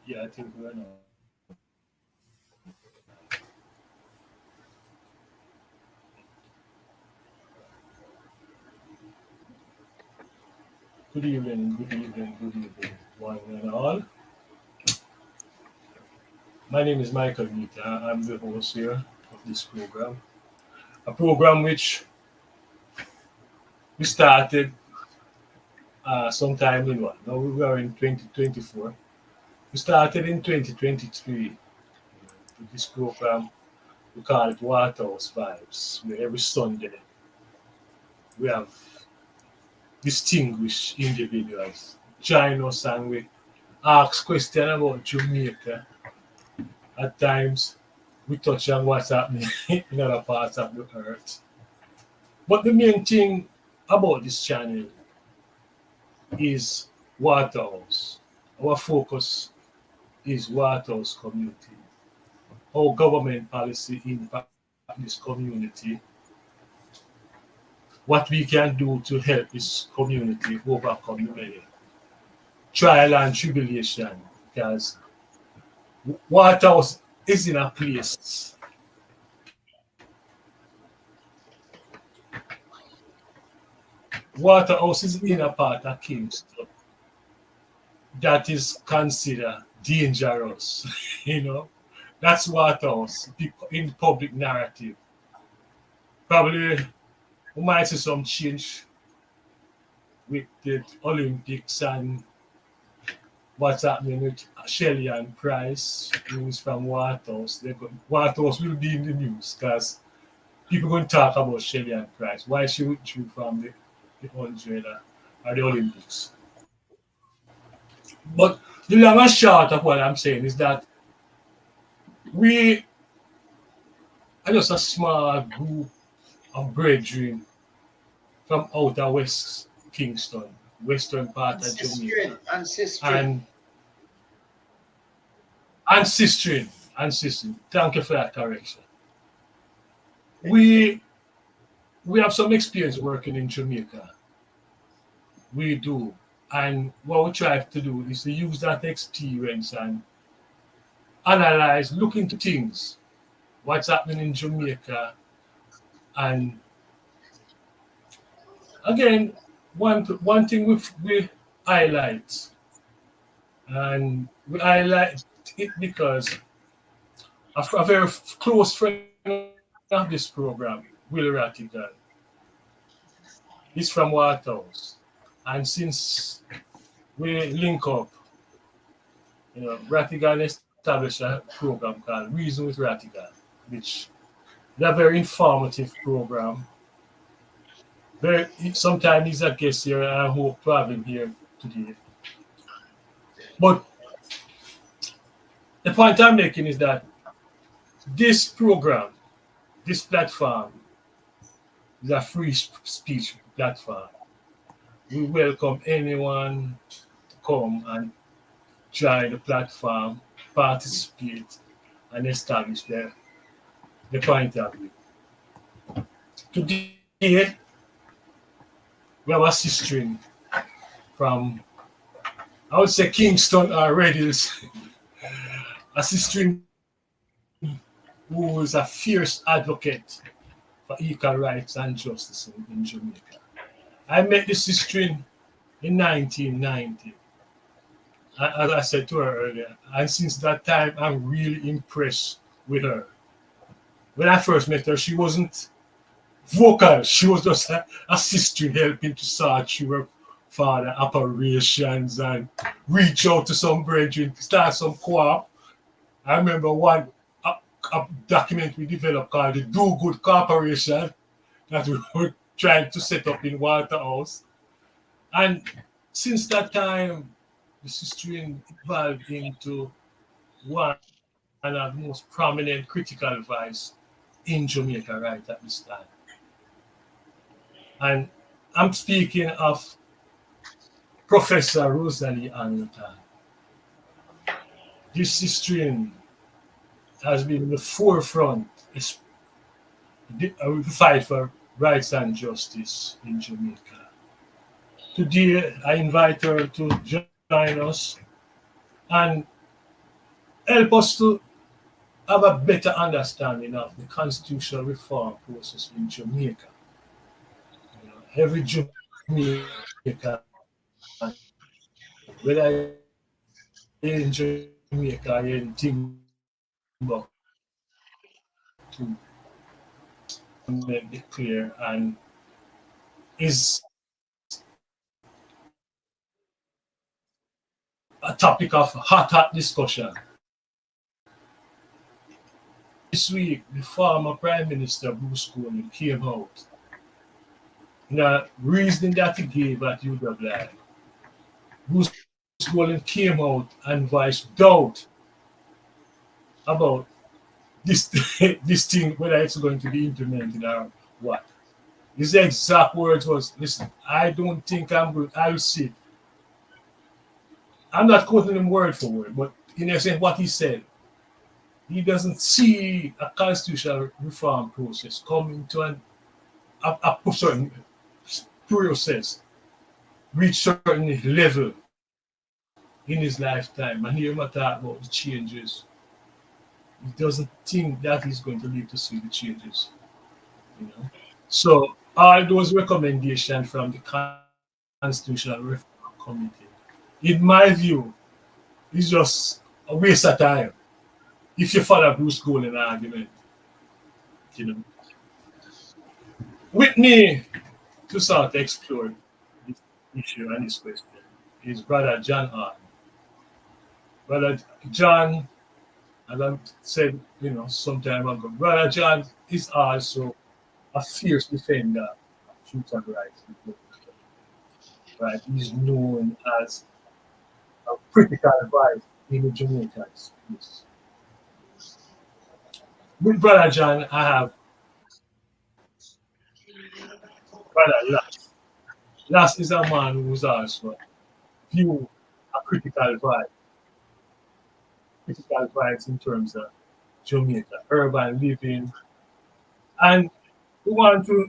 Yeah, I think we're now. Good evening, good evening, good evening, one and all. My name is Michael Nita. I'm the host here of this program. A program which we started sometime in what? Now we are in 2024. We started in 2023 with this program. We call it Waterhouse Vibes, where every Sunday we have distinguished individuals join us and we ask questions about Jamaica. At times, we touch on what's happening in other parts of the earth. But the main thing about this channel is Waterhouse. Our focus is Waterhouse community. How government policy impact this community, what we can do to help this community overcome the many trial and tribulation. Because Waterhouse is in a place Waterhouse is in a part of Kingston that is considered dangerous. you know, that's Waterhouse in public narrative. Probably we might see some change with the Olympics and what's happening with Shelley and Price, news from Waterhouse. Waterhouse will be in the news because people going to talk about Shelley and Price. Why she withdrew from the 100 or the Olympics. But the long and short of what I'm saying is that we are just a small group of brethren from outer West Kingston, western part of Jamaica, Ancestry. and ancestry, ancestry. Thank you for that correction. We we have some experience working in Jamaica. We do, and what we try to do is to use that experience and analyze, look into things, what's happening in Jamaica, and again, one thing we highlight, and we highlight it because a very close friend of this program, Will Rattigan, is from Waterhouse, and since we link up, Rattigan established a program called Reason with Rattigan, which is a very informative program. Very sometimes he's a guest here, and I hope to have him here today. But the point I'm making is that this program, this platform, is a free speech platform. We welcome anyone to come and join the platform, participate, and establish the point of view. Today, we have a sister from, I would say, Kingston or Redhills, a sister who is a fierce advocate for equal rights and justice in Jamaica. I met this sister in 1990, as I said to her earlier, and since that time, I'm really impressed with her. When I first met her, she wasn't vocal. She was just a sister helping to sort through her father operations and reach out to some brethren, start some co-op. I remember a document we developed called the Do Good Corporation that we were trying to set up in Waterhouse. And since that time, the sister evolved into one of the most prominent critical voice in Jamaica right at this time. And I'm speaking of Professor Rosalie Anota. This sister has been in the forefront of the fight for rights and justice in Jamaica. Today, I invite her to join us, and help us to have a better understanding of the constitutional reform process in Jamaica. You know, every Jamaican, whether you're in Jamaica or you're in Timbuktu, make it clear and is a topic of hot discussion. This week, the former Prime Minister Bruce Golding came out in a reasoning that he gave at UWI. Bruce Golding came out and voiced doubt about this this thing, whether it's going to be implemented or what. His exact words was, listen, I don't think I'm good. I'll see. I'm not quoting him word for word, but in essence, what he said, he doesn't see a constitutional reform process coming to a certain process, reach certain level in his lifetime. And here we talk about the changes. He doesn't think that he's going to live to see the changes. You know? So all those recommendations from the Constitutional Reform Committee, in my view, is just a waste of time if you follow Bruce Golding argument. You know. With me to sort of explore this issue and this question is Brother John Hart. Brother John, as I said, some time ago, Brother John is also a fierce defender of truth and rights. Right? He's known as a critical voice in the Jamaican space. With Brother John, I have Brother Lass. Lass is a man who's also view a critical voice in terms of Jamaica, urban living, and we want to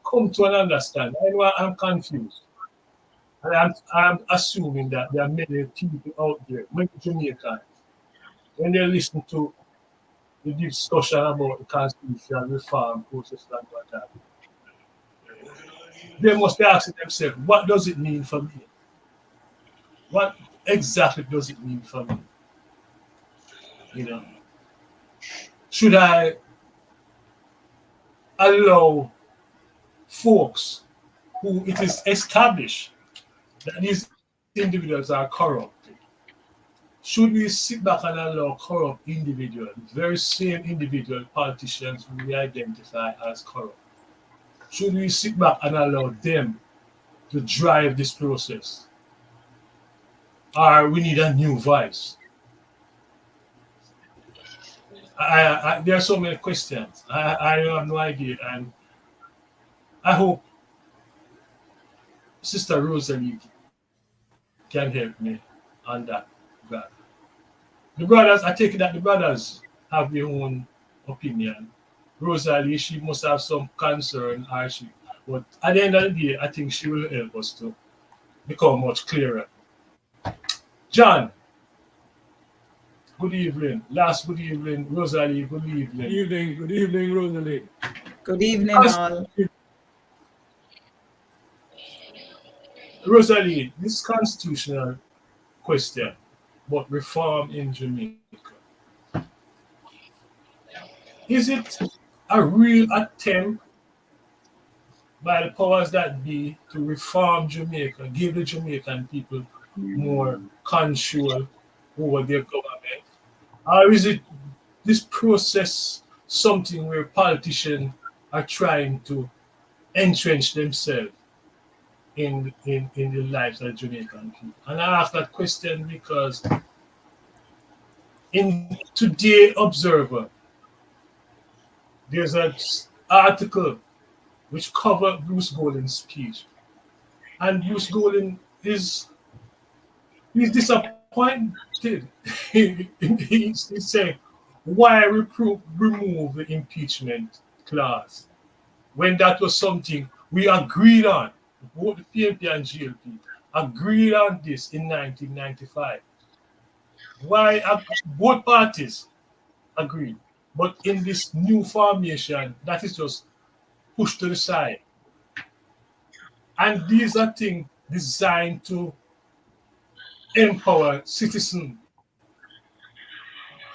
come to an understanding. I know I'm confused. And I'm assuming that there are many people out there, many Jamaicans, when they listen to the discussion about the constitutional reform process and what have you, they must be asking themselves, what does it mean for me? What exactly does it mean for me? You know, should I allow folks who it is established that these individuals are corrupt? Should we sit back and allow corrupt individuals, very same individual politicians who we identify as corrupt? Should we sit back and allow them to drive this process? Or we need a new voice? There are so many questions. I have no idea, and I hope Sister Rosalie can help me on that. The brothers, I take it that the brothers have their own opinion. Rosalie, she must have some concern, but at the end of the day, I think she will help us to become much clearer. John, good evening. Last good evening. Rosalie, good evening. Good evening, Rosalie. Good evening, all. Rosalie, this constitutional question about reform in Jamaica, is it a real attempt by the powers that be to reform Jamaica, give the Jamaican people more control over their government? Or is it this process something where politicians are trying to entrench themselves in the lives of Jamaican people? And I ask that question because in Today Observer, there's an article which covered Bruce Golding's speech. And Bruce Golding he's disappointed. He's saying, why remove the impeachment clause when that was something we agreed on? Both the PNP and GLP agreed on this in 1995. why both parties agree, but in this new formation, that is just pushed to the side. And these are things designed to empower citizen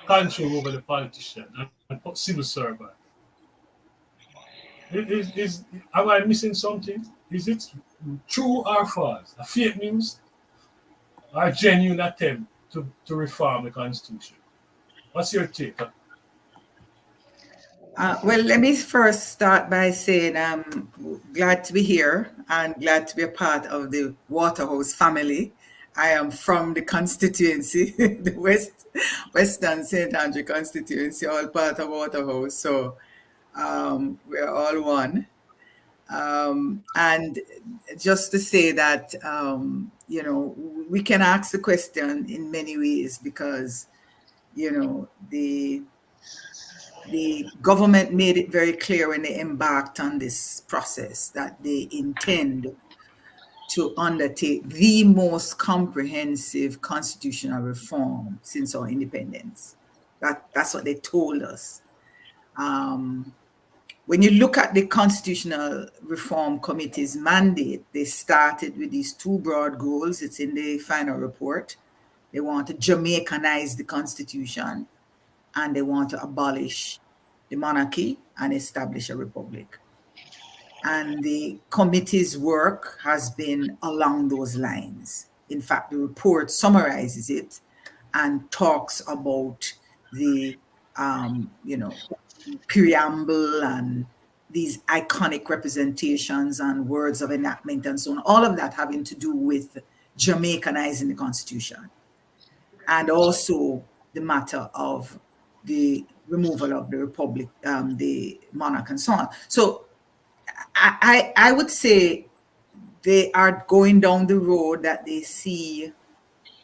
control over the politician and civil servant. Am I missing something? Is it true or false? A fake news or a genuine attempt to reform the constitution? What's your take? Well, let me first start by saying I'm glad to be here and glad to be a part of the Waterhouse family. I am from the constituency, the Western St. Andrew constituency, all part of Waterhouse. So we're all one. And just to say that, we can ask the question in many ways because, the government made it very clear when they embarked on this process that they intend to undertake the most comprehensive constitutional reform since our independence. That's what they told us. When you look at the Constitutional Reform Committee's mandate, they started with these two broad goals. It's in the final report. They want to Jamaicanize the Constitution, and they want to abolish the monarchy and establish a republic. And the committee's work has been along those lines. In fact, the report summarizes it and talks about the, preamble and these iconic representations and words of enactment and so on, all of that having to do with Jamaicanizing the Constitution. And also the matter of the removal of the republic, the monarch, and so on. So I would say they are going down the road that they see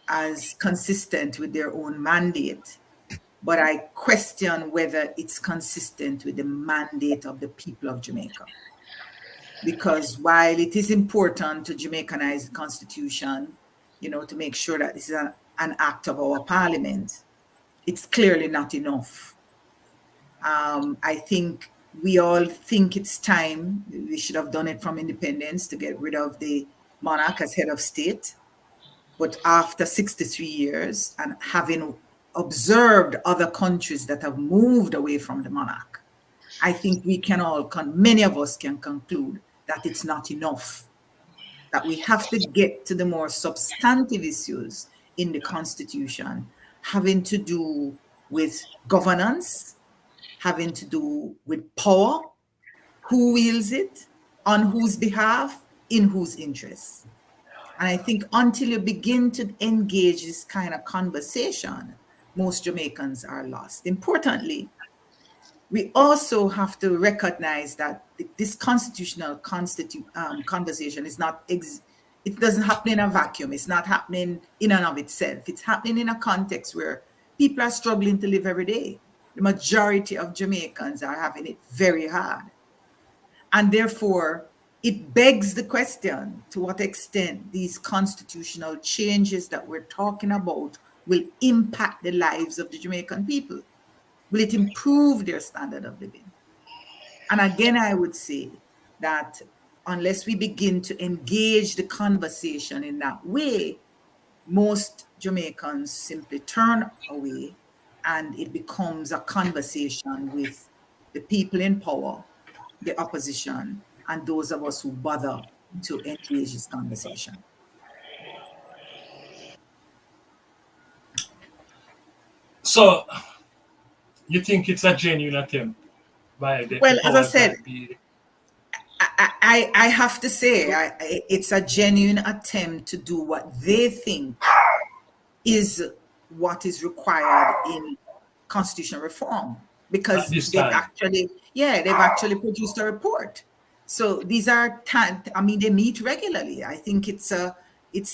as consistent with their own mandate. But I question whether it's consistent with the mandate of the people of Jamaica. Because while it is important to Jamaicanize the Constitution, to make sure that this is an act of our parliament, it's clearly not enough. I think we all think it's time. We should have done it from independence to get rid of the monarch as head of state. But after 63 years and having observed other countries that have moved away from the monarch, I think we can all, many of us can conclude that it's not enough, that we have to get to the more substantive issues in the Constitution having to do with governance, having to do with power, who wields it, on whose behalf, in whose interests. And I think until you begin to engage this kind of conversation, most Jamaicans are lost. Importantly, we also have to recognize that this constitutional conversation is not, it doesn't happen in a vacuum. It's not happening in and of itself. It's happening in a context where people are struggling to live every day. The majority of Jamaicans are having it very hard. And therefore, it begs the question to what extent these constitutional changes that we're talking about will impact the lives of the Jamaican people. Will it improve their standard of living? And again, I would say that unless we begin to engage the conversation in that way, most Jamaicans simply turn away and it becomes a conversation with the people in power, the opposition, and those of us who bother to engage this conversation. So, you think it's a genuine attempt by the Well, as I powers said, that be? I have to say, it's a genuine attempt to do what they think is what is required in constitutional reform, At because this they've time? actually produced a report. So these are, they meet regularly. I think it's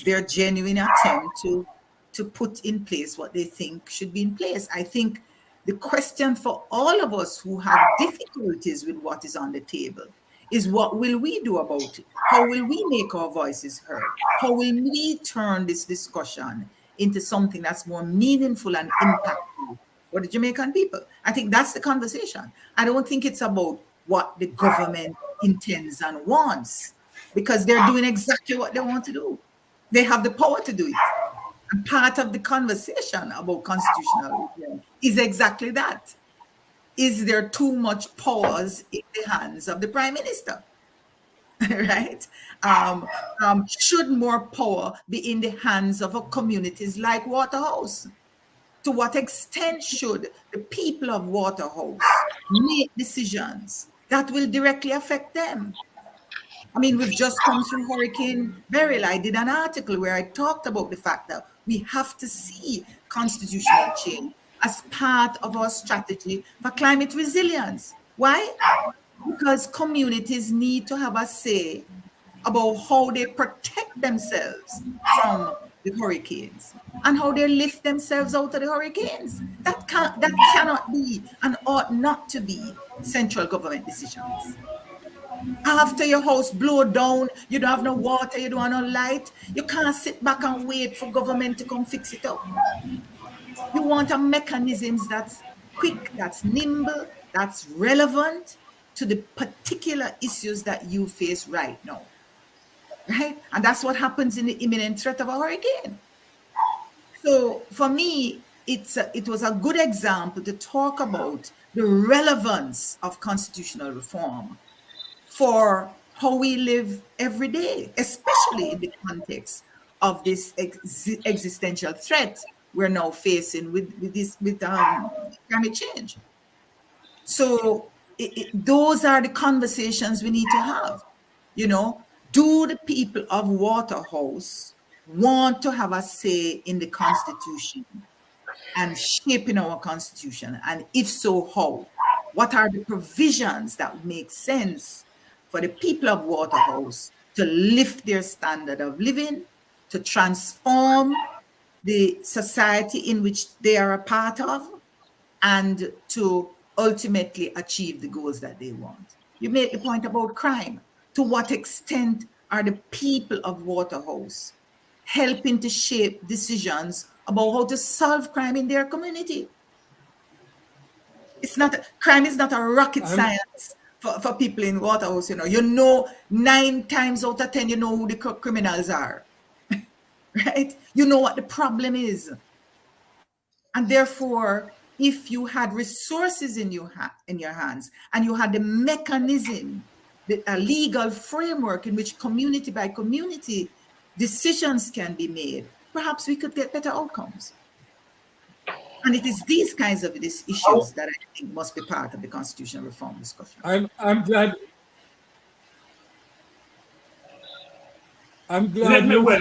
their genuine attempt to put in place what they think should be in place. I think the question for all of us who have difficulties with what is on the table is, what will we do about it? How will we make our voices heard? How will we turn this discussion into something that's more meaningful and impactful for the Jamaican people. I think that's the conversation. I don't think it's about what the government intends and wants, because they're doing exactly what they want to do. They have the power to do it. And part of the conversation about constitutional reform is exactly that. Is there too much powers in the hands of the prime minister? Right? Should more power be in the hands of a communities like Waterhouse? To what extent should the people of Waterhouse make decisions that will directly affect them? I mean, we've just come through Hurricane Beryl. I did an article where I talked about the fact that we have to see constitutional change as part of our strategy for climate resilience. Why? Because communities need to have a say about how they protect themselves from the hurricanes and how they lift themselves out of the hurricanes. That cannot be and ought not to be central government decisions. After your house blow down, you don't have no water, you don't have no light, you can't sit back and wait for government to come fix it up. You want a mechanisms that's quick, that's nimble, that's relevant to the particular issues that you face right now. Right? And that's what happens in the imminent threat of a hurricane. So for me, it was a good example to talk about the relevance of constitutional reform for how we live every day, especially in the context of this existential threat we're now facing with climate change. So those are the conversations we need to have. You know, do the people of Waterhouse want to have a say in the Constitution and shaping our Constitution? And if so, how? What are the provisions that make sense for the people of Waterhouse to lift their standard of living, to transform the society in which they are a part of, and to ultimately achieve the goals that they want? You made the point about crime. To what extent are the people of Waterhouse helping to shape decisions about how to solve crime in their community? Crime is not a rocket science for people in Waterhouse. You know 9 times out of 10, you know who the criminals are. Right? You know what the problem is. And therefore, if you had resources in your hands and you had the mechanism, a legal framework in which community by community decisions can be made, perhaps we could get better outcomes. And it is these kinds of issues that I think must be part of the constitutional reform discussion. I'm glad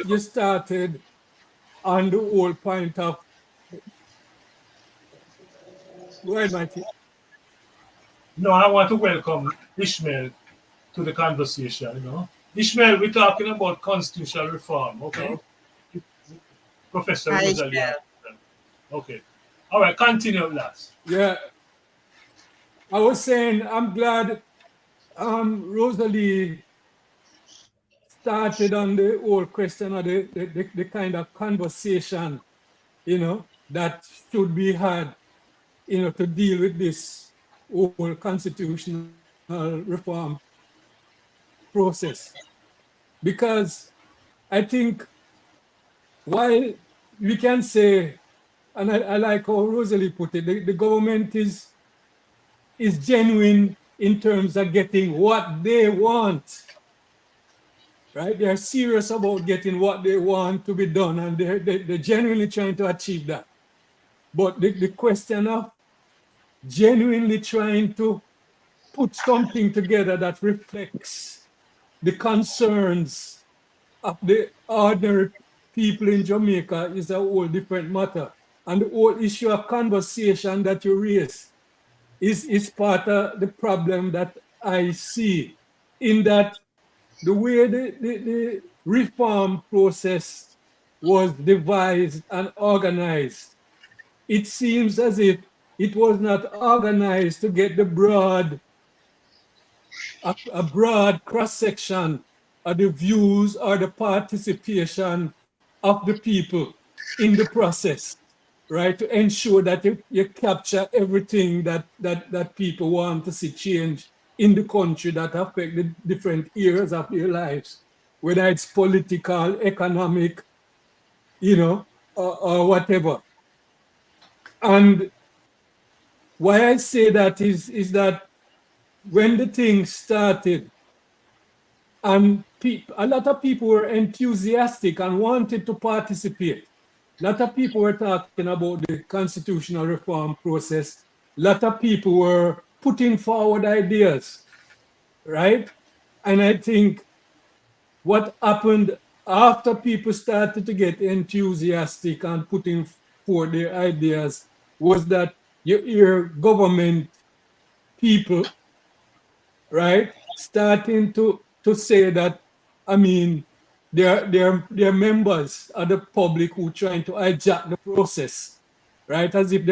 you started on the whole point of. Go ahead, Mikey. No, I want to welcome Ishmael to the conversation. Ishmael, we're talking about constitutional reform, okay? Professor Rosalie. Okay. All right, continue, last. Yeah. I was saying I'm glad Rosalie started on the whole question of the kind of conversation, that should be had, to deal with this whole constitutional reform process. Because I think while we can say, and I like how Rosalie put it, the government is genuine in terms of getting what they want. Right? They're serious about getting what they want to be done, and they're genuinely trying to achieve that. But the question of genuinely trying to put something together that reflects the concerns of the ordinary people in Jamaica is a whole different matter. And the whole issue of conversation that you raise is part of the problem that I see, in that the way the reform process was devised and organized, it seems as if it was not organized to get a broad cross-section of the views or the participation of the people. in the process, right? To ensure that you capture everything that people want to see change in the country that affect the different areas of their lives, whether it's political, economic, or whatever. And why I say that is that when the thing started, and a lot of people were enthusiastic and wanted to participate. A lot of people were talking about the constitutional reform process. A lot of people were putting forward ideas, right? And I think what happened after people started to get enthusiastic and putting forward their ideas was that you hear government people, right, starting to say that, I mean, they're members of the public who trying to hijack the process, right? As if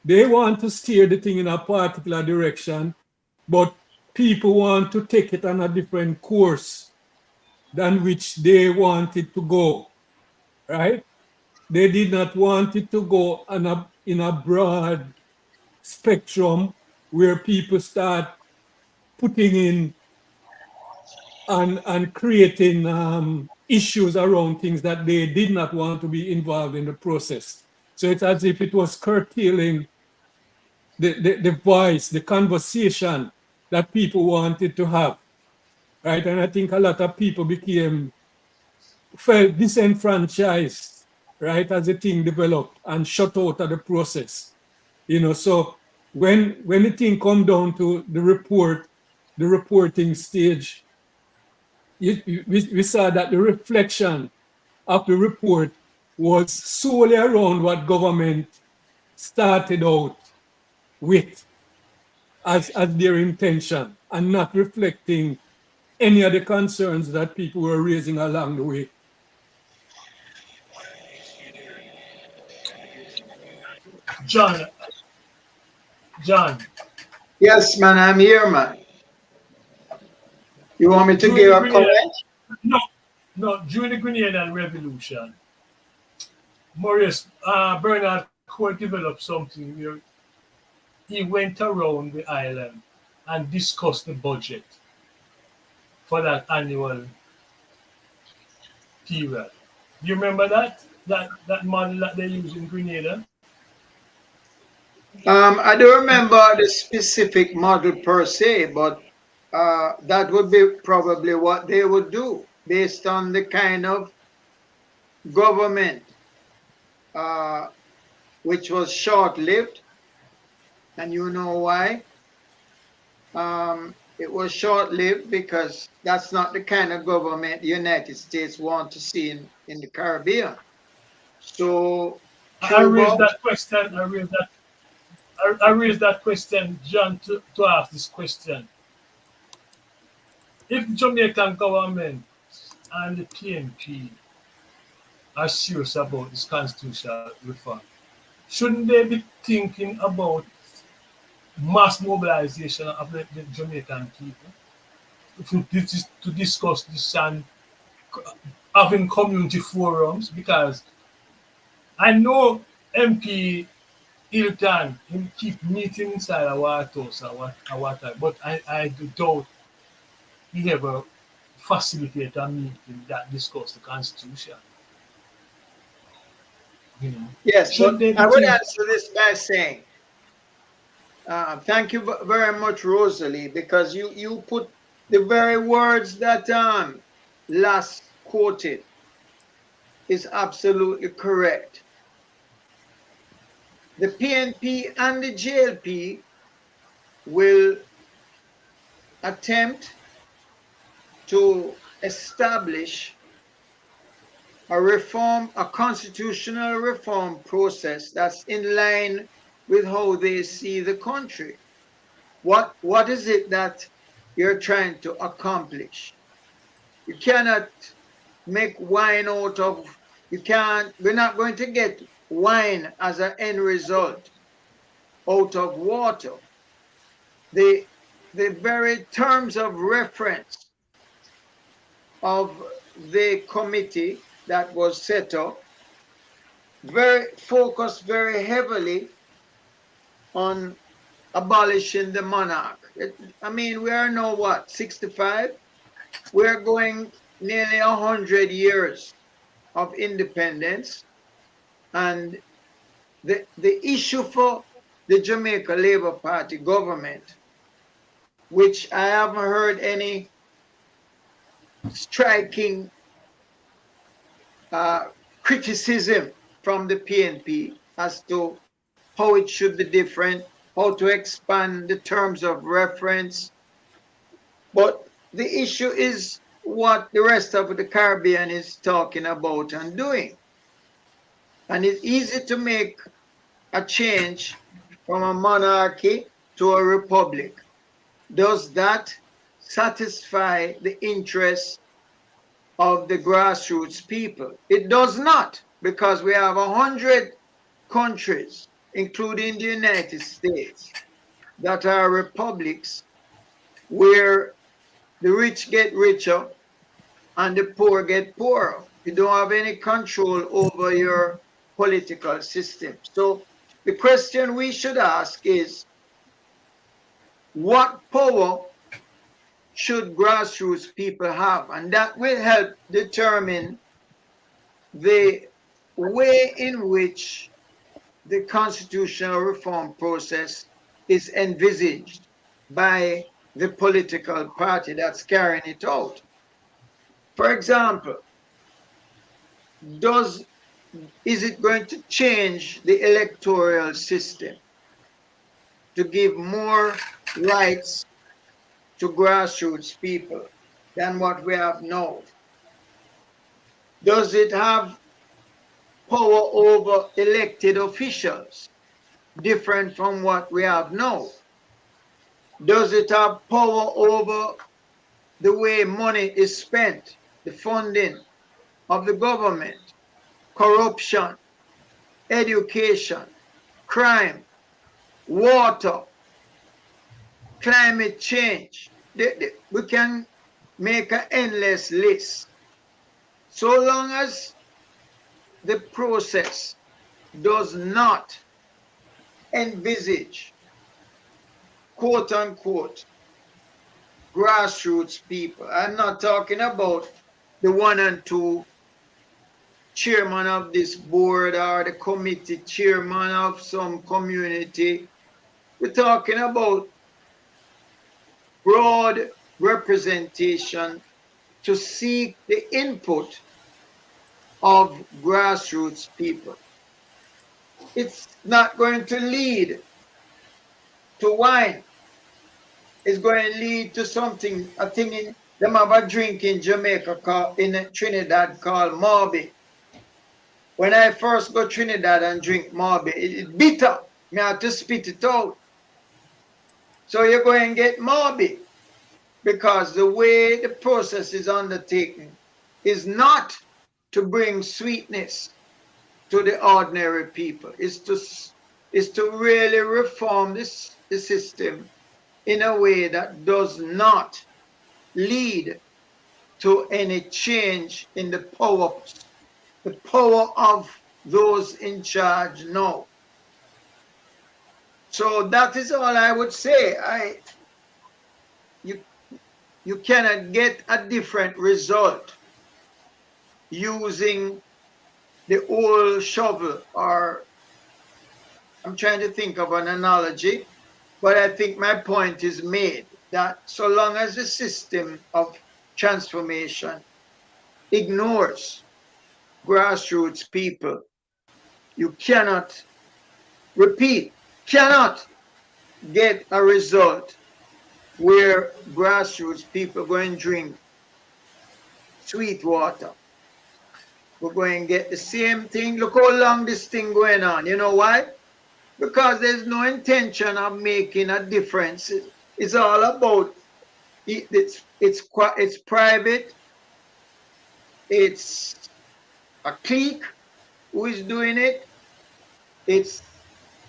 they want to steer the thing in a particular direction, but people want to take it on a different course than which they wanted to go, right? They did not want it to go in a broad spectrum where people start putting in and creating issues around things that they did not want to be involved in the process. So it's as if it was curtailing the voice, the conversation that people wanted to have, right? And I think a lot of people felt disenfranchised, right, as the thing developed and shut out of the process. So when the thing come down to the reporting stage, we saw that the reflection of the report was solely around what government started out with as their intention and not reflecting any of the concerns that people were raising along the way. John, John, Yes, man, I'm here, man. You want me to during give the a comment? no, no, during the Grenadian Revolution, Maurice Bernard Court developed something where he went around the island and discussed the budget for that annual period. Do you remember that? That model that they use in Grenada? I don't remember the specific model per se, but that would be probably what they would do based on the kind of government uh, which was short-lived, and you know why. It was short-lived because that's not the kind of government the United States want to see in the Caribbean. So I Cuba, raised that question. I raised that question, John, to ask this question. If Jamaican government and the PNP are serious about this constitutional reform, shouldn't they be thinking about mass mobilization of the Jamaican people to discuss this and having community forums? Because I know MP Hilton him keep meeting inside a White House or what, but I do doubt he ever facilitate a meeting that discuss the constitution. You know, yes, should but they be I would thinking? answer this by saying, thank you very much, Rosalie, because you put the very words that last quoted is absolutely correct. The PNP and the JLP will attempt to establish a constitutional reform process that's in line with how they see the country. What is it that you're trying to accomplish? You cannot make wine out of, we're not going to get wine as an end result out of water. The very terms of reference of the committee that was set up focused very heavily on abolishing the monarch. I mean, we are now what, 65? We're going nearly 100 years of independence, and the issue for the Jamaica Labour Party government, which I haven't heard any striking criticism from the PNP as to how it should be different, how to expand the terms of reference. But the issue is what the rest of the Caribbean is talking about and doing. And it's easy to make a change from a monarchy to a republic. Does that satisfy the interests of the grassroots people? It does not, because we have 100 countries, including the United States, that are republics where the rich get richer and the poor get poorer. You don't have any control over your political system. So the question we should ask is, what power should grassroots people have? And that will help determine the way in which the constitutional reform process is envisaged by the political party that's carrying it out. For example, is it going to change the electoral system to give more rights to grassroots people than what we have now? Does it have power over elected officials different from what we have now? Does it have power over the way money is spent, the funding of the government, corruption, education, crime, water, climate change? We can make an endless list. So long as the process does not envisage, quote unquote, grassroots people. I'm not talking about the 1 and 2 chairman of this board or the committee chairman of some community. We're talking about broad representation to seek the input of grassroots people. It's not going to lead to wine. It's going to lead to something, a thing in them have a drink in Jamaica in Trinidad called Marby. When I first go to Trinidad and drink Marby, it's bitter. I have to spit it out. So you're going to get Marby, because the way the process is undertaken is not to bring sweetness to the ordinary people. Is to really reform the system in a way that does not lead to any change in the power of those in charge now. So that is all I would say. You cannot get a different result using the old shovel, or I'm trying to think of an analogy, but I think my point is made, that so long as the system of transformation ignores grassroots people, you cannot get a result where grassroots people go and drink sweet water. We're going to get the same thing. Look how long this thing going on. You know why? Because there's no intention of making a difference. It's all about it's private. It's a clique who is doing it. It's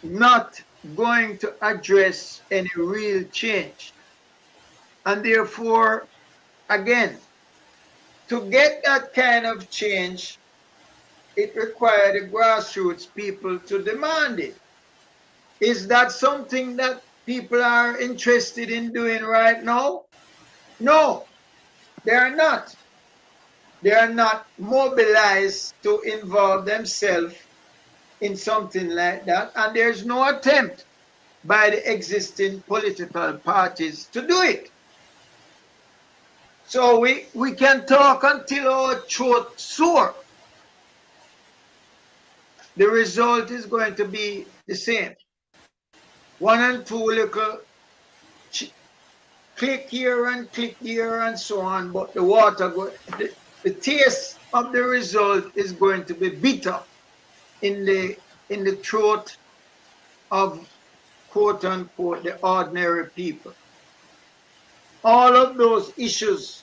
not going to address any real change. And therefore, again, to get that kind of change, it requires the grassroots people to demand it. Is that something that people are interested in doing right now? No, they are not. They are not mobilized to involve themselves in something like that, and there's no attempt by the existing political parties to do it. So we can talk until our throat sore. The result is going to be the same. One and two little click here and click there and so on, but the taste of the result is going to be bitter in the throat of quote unquote the ordinary people. All of those issues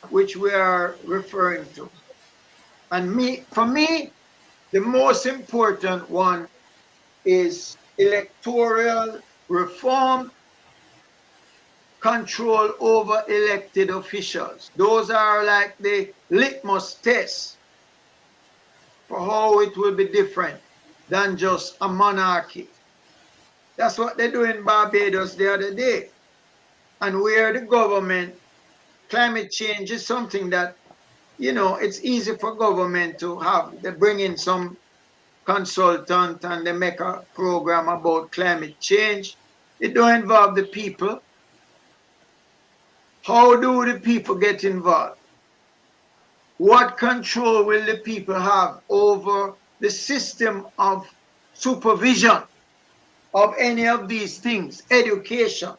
which we are referring to. And for me, the most important one is electoral reform, control over elected officials. Those are like the litmus tests for how it will be different than just a monarchy. That's what they do in Barbados the other day. And where the government, climate change is something that, it's easy for government to have. They bring in some consultant and they make a program about climate change. It don't involve the people. How do the people get involved? What control will the people have over the system of supervision of any of these things? Education,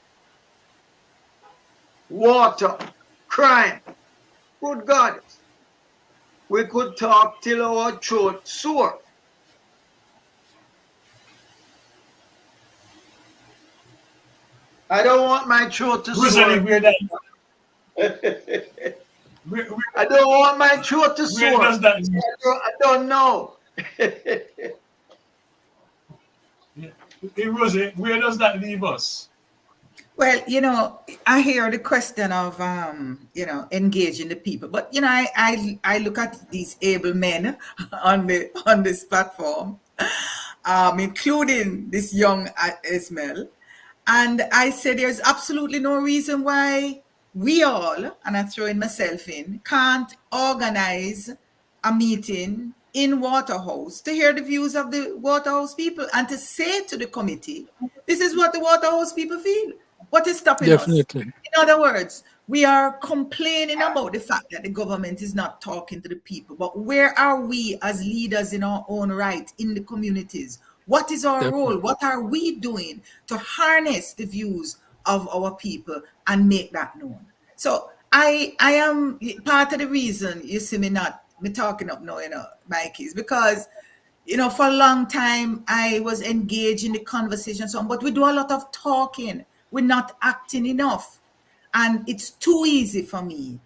water, crime. Good God, we could talk till our throat sore. I don't want my throat to Rosalie, sore. where that I don't want my throat to where sore. does that I don't know. Hey, Rosie, where does that leave us? Well, I hear the question of engaging the people, but I look at these able men on this platform, including this young Ismail, and I say there's absolutely no reason why we all, and I'm throwing myself in, can't organize a meeting in Waterhouse to hear the views of the Waterhouse people and to say to the committee, this is what the Waterhouse people feel. What is stopping us? Definitely. In other words, we are complaining about the fact that the government is not talking to the people, but where are we as leaders in our own right in the communities? What is our Definitely. role? What are we doing to harness the views of our people and make that known? So I am part of the reason you see me talking up now, Mike, is because for a long time I was engaged in the conversation, but we do a lot of talking. We're not acting enough. And it's too easy for me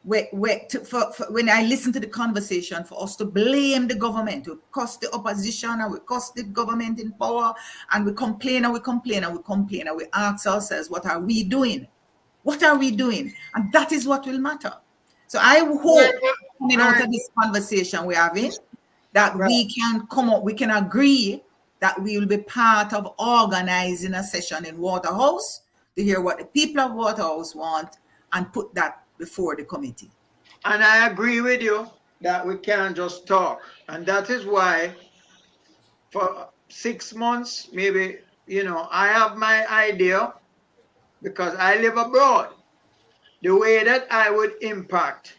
when I listen to the conversation for us to blame the government, we curse the opposition and we curse the government in power, and we complain and we complain and we complain and we ask ourselves, what are we doing? What are we doing? And that is what will matter. So I hope coming out of this conversation we're having, that we can come up, we can agree that we will be part of organizing a session in Waterhouse to hear what the people of Waterhouse want and put that before the committee. And I agree with you that we can't just talk. And that is why for 6 months, maybe, I have my idea because I live abroad. The way that I would impact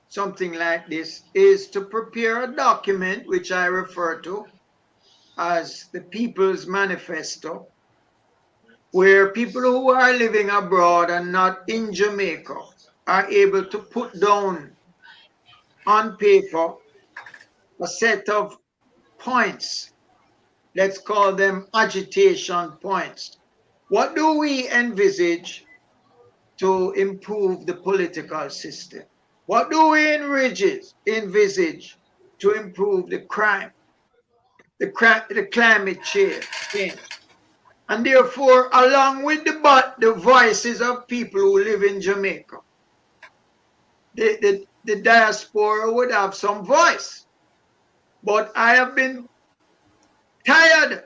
something like this is to prepare a document, which I refer to as the People's Manifesto, where people who are living abroad and not in Jamaica are able to put down on paper a set of points. Let's call them agitation points. What do we envisage to improve the political system? What do we envisage to improve the crime, the climate change? And therefore, along with the voices of people who live in Jamaica, the diaspora would have some voice. But I have been tired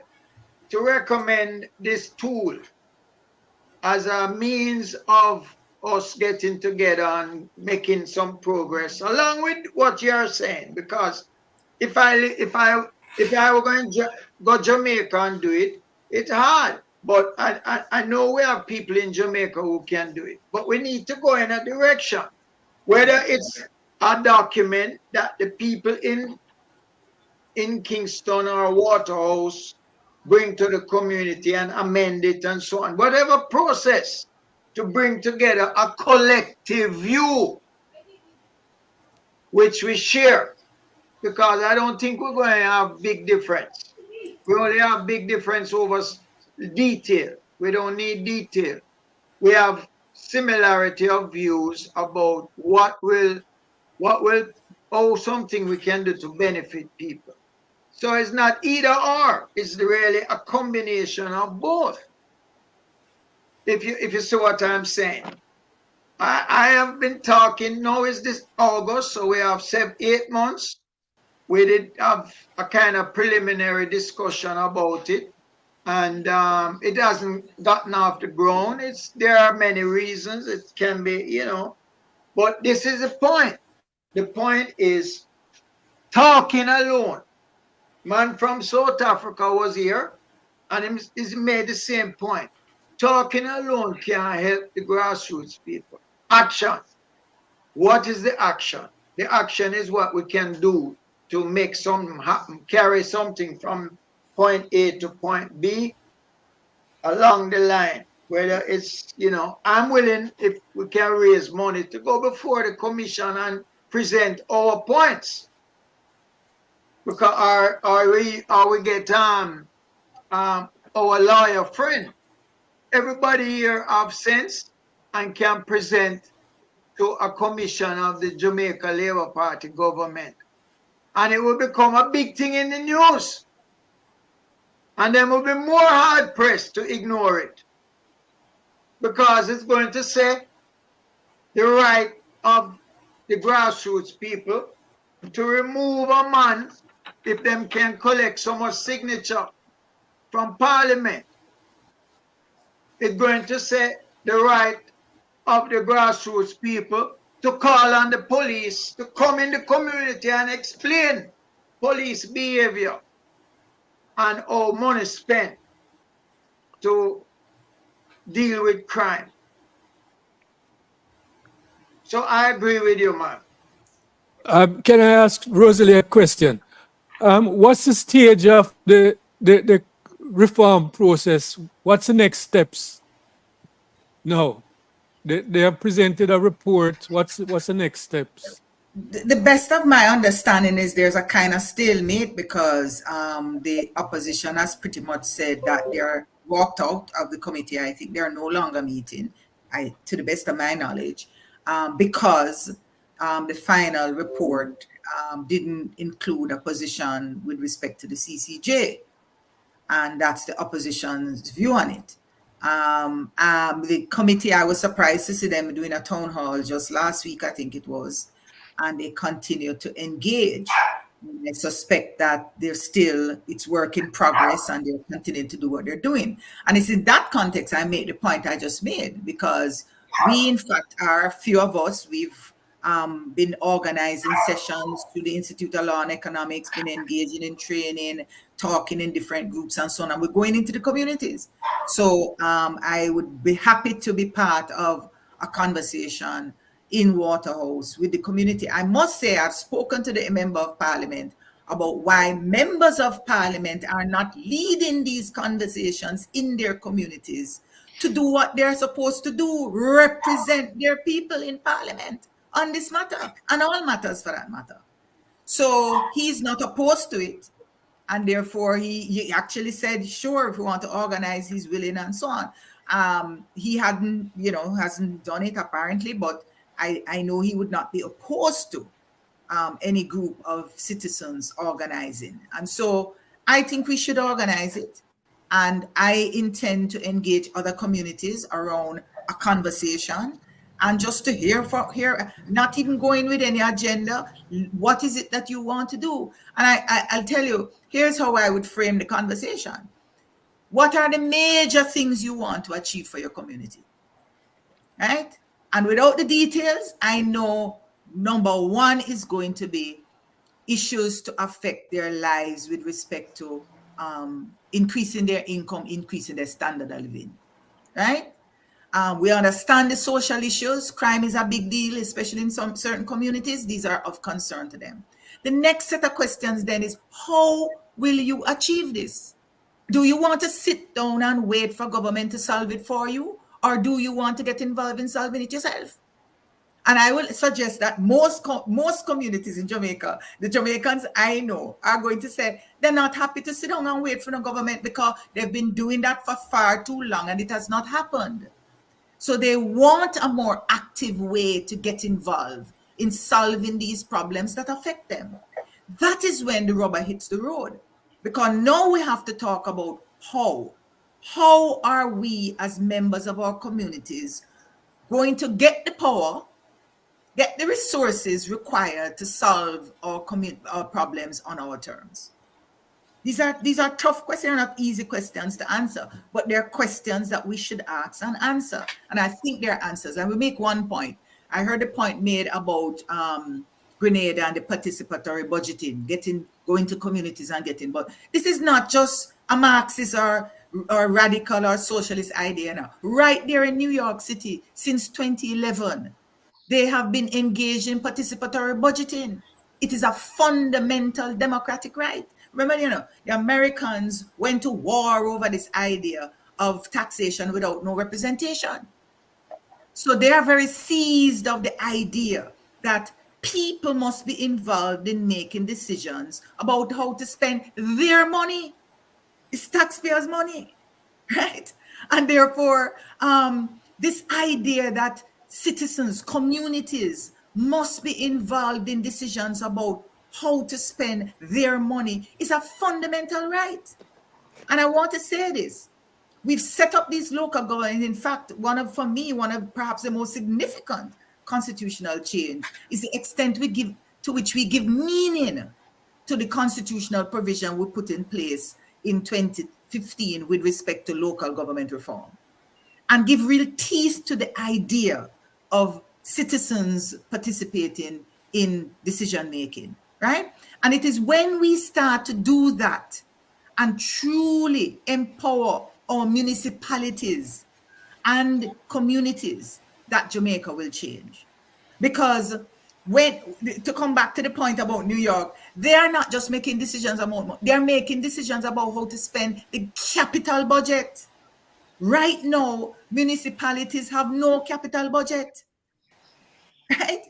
to recommend this tool as a means of us getting together and making some progress along with what you're saying. Because if I were going to go Jamaica and do it, it's hard. But I know we have people in Jamaica who can do it. But we need to go in a direction, whether it's a document that the people in Kingston or Waterhouse bring to the community and amend it and so on. Whatever process to bring together a collective view which we share, because I don't think we're going to have big difference. We only have big difference over detail. We don't need detail. We have similarity of views about what will something we can do to benefit people. So it's not either or, it's really a combination of both. If you see what I'm saying. I have been talking, now is this August, so we have 8 months. We did have a kind of preliminary discussion about it, and it hasn't gotten off the ground. There are many reasons. It can be, but this is the point. The point is talking alone. Man from South Africa was here, and he made the same point. Talking alone can't help the grassroots people. Action. What is the action? The action is what we can do to make something happen, carry something from point A to point B along the line. Whether it's, I'm willing, if we can raise money, to go before the commission and present our points. Because we get our lawyer friend. Everybody here have sense and can present to a commission of the Jamaica Labour Party government. And it will become a big thing in the news. And then we'll be more hard pressed to ignore it. Because it's going to say the right of the grassroots people to remove a man if them can collect so much signature from Parliament. It's going to say the right of the grassroots people to call on the police to come in the community and explain police behavior and how money spent to deal with crime. So I agree with you, man. Can I ask Rosalie a question? What's the stage of the reform process? What's the next steps? No, they have presented a report. What's the next steps? The best of my understanding is there's a kind of stalemate because the opposition has pretty much said that they're walked out of the committee. I think they're no longer meeting, to the best of my knowledge, because the final report didn't include a position with respect to the CCJ. And that's the opposition's view on it. The committee, I was surprised to see them doing a town hall just last week, I think it was, and they continue to engage. I suspect that it's work in progress and they're continuing to do what they're doing. And it's in that context I made the point I just made, because we, in fact, are a few of us, we've been organizing sessions through the Institute of Law and Economics, been engaging in training, talking in different groups and so on. And we're going into the communities. So I would be happy to be part of a conversation in Waterhouse with the community. I must say I've spoken to the Member of Parliament about why members of Parliament are not leading these conversations in their communities to do what they're supposed to do, represent their people in Parliament on this matter, and all matters for that matter. So he's not opposed to it. And therefore, he actually said, sure, if we want to organize, he's willing and so on. He hasn't done it apparently, but I know he would not be opposed to any group of citizens organizing. And so I think we should organize it. And I intend to engage other communities around a conversation and just to hear, not even going with any agenda. What is it that you want to do? And I'll tell you, here's how I would frame the conversation. What are the major things you want to achieve for your community? Right? And without the details, I know number one is going to be issues to affect their lives with respect to increasing their income, increasing their standard of living, right? We understand the social issues. Crime is a big deal, especially in some certain communities. These are of concern to them. The next set of questions then is, how will you achieve this? Do you want to sit down and wait for government to solve it for you? Or do you want to get involved in solving it yourself? And I will suggest that most communities in Jamaica, the Jamaicans I know, are going to say they're not happy to sit down and wait for the government because they've been doing that for far too long and it has not happened. So they want a more active way to get involved in solving these problems that affect them. That is when the rubber hits the road. Because now we have to talk about how. How are we as members of our communities going to get the power, get the resources required to solve our problems on our terms? These are tough questions, not easy questions to answer, but they're questions that we should ask and answer. And I think they're answers. And we make one point. I heard a point made about Grenada and the participatory budgeting, going to communities and getting. But this is not just a Marxist or radical or socialist idea. No. Right there in New York City, since 2011, they have been engaged in participatory budgeting. It is a fundamental democratic right. Remember, the Americans went to war over this idea of taxation without no representation. So they are very seized of the idea that people must be involved in making decisions about how to spend their money. It's taxpayers' money, right? And therefore, this idea that citizens, communities must be involved in decisions about how to spend their money is a fundamental right. And I want to say this. We've set up these local governments. In fact, one of perhaps the most significant constitutional change is the extent to which we give meaning to the constitutional provision we put in place in 2015 with respect to local government reform, and give real teeth to the idea of citizens participating in decision making, right? And it is when we start to do that and truly empower our municipalities and communities that Jamaica will change. Because to come back to the point about New York, they are not just making decisions about money, they're making decisions about how to spend the capital budget. Right now, municipalities have no capital budget, right?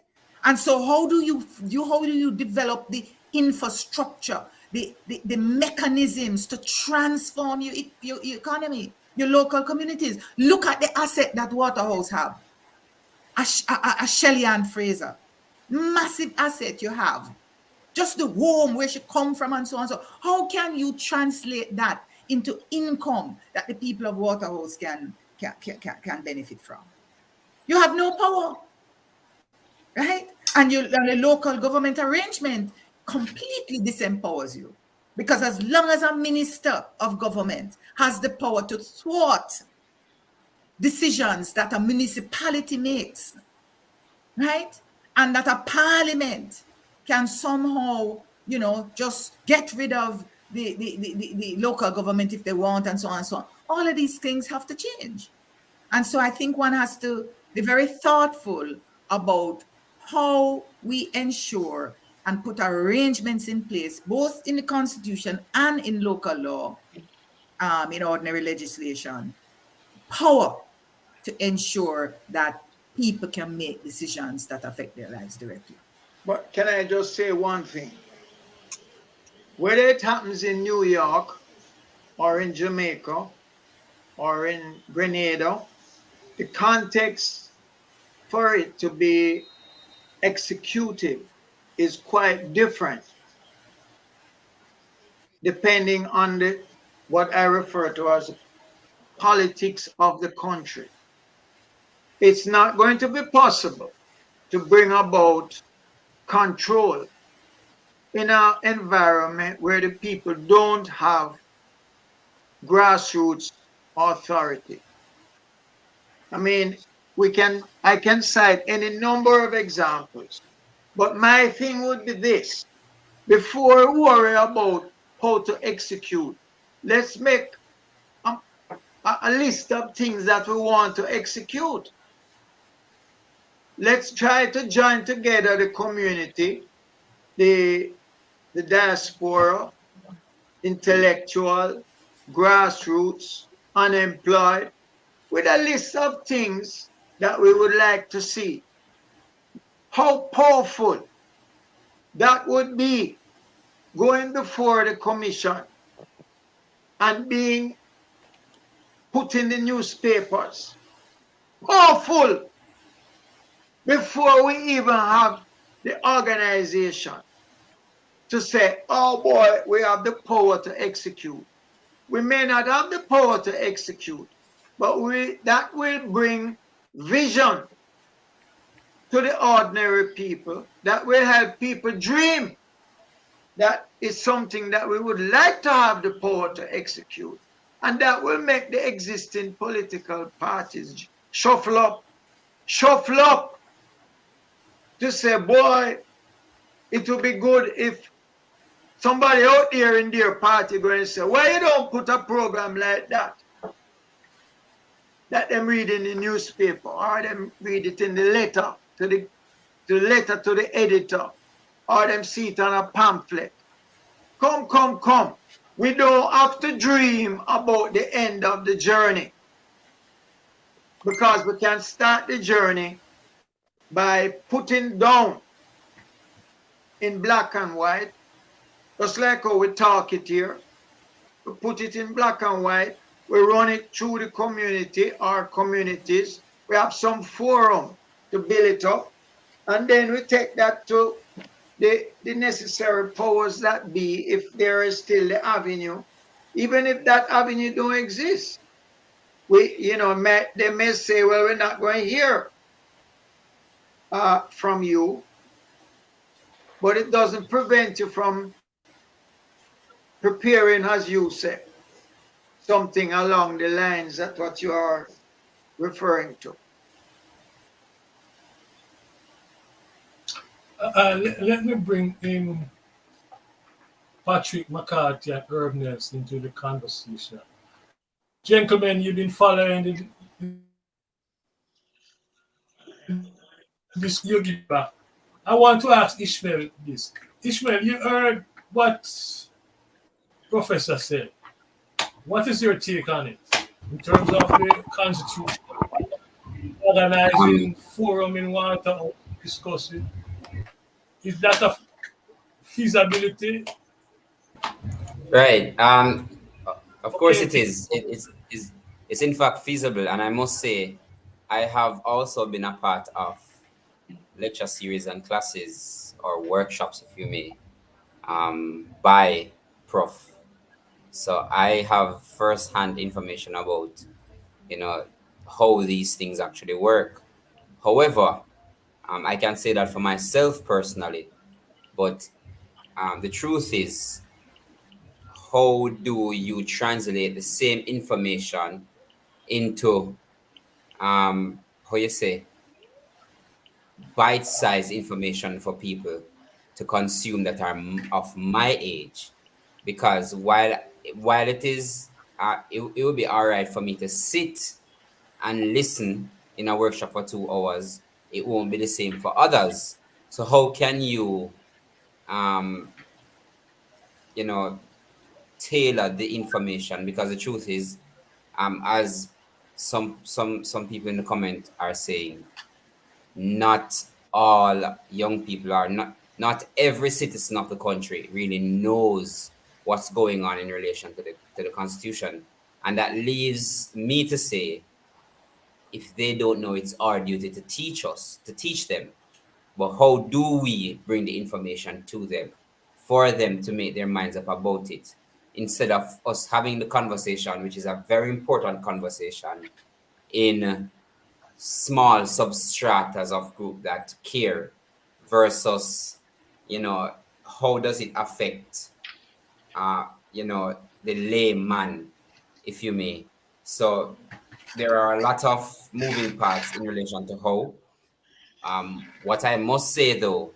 And so how do you develop the infrastructure, the mechanisms to transform your economy, your local communities? Look at the asset that Waterhouse have, a Shelley Ann Fraser, massive asset you have. Just the home where she come from and so on. So how can you translate that into income that the people of Waterhouse can benefit from? You have no power, right? And the local government arrangement completely disempowers you. Because as long as a minister of government has the power to thwart decisions that a municipality makes, right? And that a parliament can somehow, just get rid of the local government if they want, and so on and so on. All of these things have to change. And so I think one has to be very thoughtful about how we ensure and put arrangements in place, both in the Constitution and in local law, in ordinary legislation, power to ensure that people can make decisions that affect their lives directly. But can I just say one thing? Whether it happens in New York or in Jamaica or in Grenada, the context for it to be executed is quite different depending on what I refer to as politics of the country. it's not going to be possible to bring about control in an environment where the people don't have grassroots authority. I mean, I can cite any number of examples, but my thing would be this: before we worry about how to execute, let's make a, a list of things that we want to execute. Let's try to join together the community, the diaspora, intellectual, grassroots, unemployed, with a list of things that we would like to see. How powerful that would be, going before the commission and being put in the newspapers. Powerful, before we even have the organization to say, oh boy, we have the power to execute. We may not have the power to execute, but that will bring vision to the ordinary people, that will help people dream. That is something that we would like to have the power to execute. And that will make the existing political parties shuffle up to say, boy, it would be good if somebody out there in their party going to say, why you don't put a program like that them read in the newspaper, or them read it in the letter to the editor, or them see it on a pamphlet. Come. We don't have to dream about the end of the journey, because we can start the journey by putting down in black and white, just like how we talk it here. We put it in black and white. We run it through the community, our communities. We have some forum to build it up. And then we take that to the necessary powers that be, if there is still the avenue. Even if that avenue don't exist, they may say, well, we're not going to hear from you, but it doesn't prevent you from preparing, as you say, something along the lines that what you are referring to. Let me bring in Patrick McCarthy and Herb Nelson into the conversation. Gentlemen, you've been following this yogi. I want to ask Ishmael this. Ishmael, you heard what Professor said. What is your take on it in terms of the Constitution, organizing forum in one to discuss it? Is that a feasibility? Right. Of course Okay. it is. It's in fact feasible, and I must say, I have also been a part of lecture series and classes or workshops, if you may, by Prof. So I have first-hand information about, how these things actually work. However, I can say that for myself personally, but the truth is, how do you translate the same information into how you say bite-sized information for people to consume that are of my age? Because while it is it would be all right for me to sit and listen in a workshop for 2 hours, it won't be the same for others. So how can you um you know tailor the information? Because the truth is, as some people in the comment are saying, not all young people are not every citizen of the country really knows what's going on in relation to the constitution. And that leaves me to say, if they don't know, it's our duty to teach them. But how do we bring the information to them for them to make their minds up about it, instead of us having the conversation, which is a very important conversation, in small substratas of group that care versus, you know, how does it affect, you know, the layman, if you may. So there are a lot of moving parts in relation to how. What I must say though,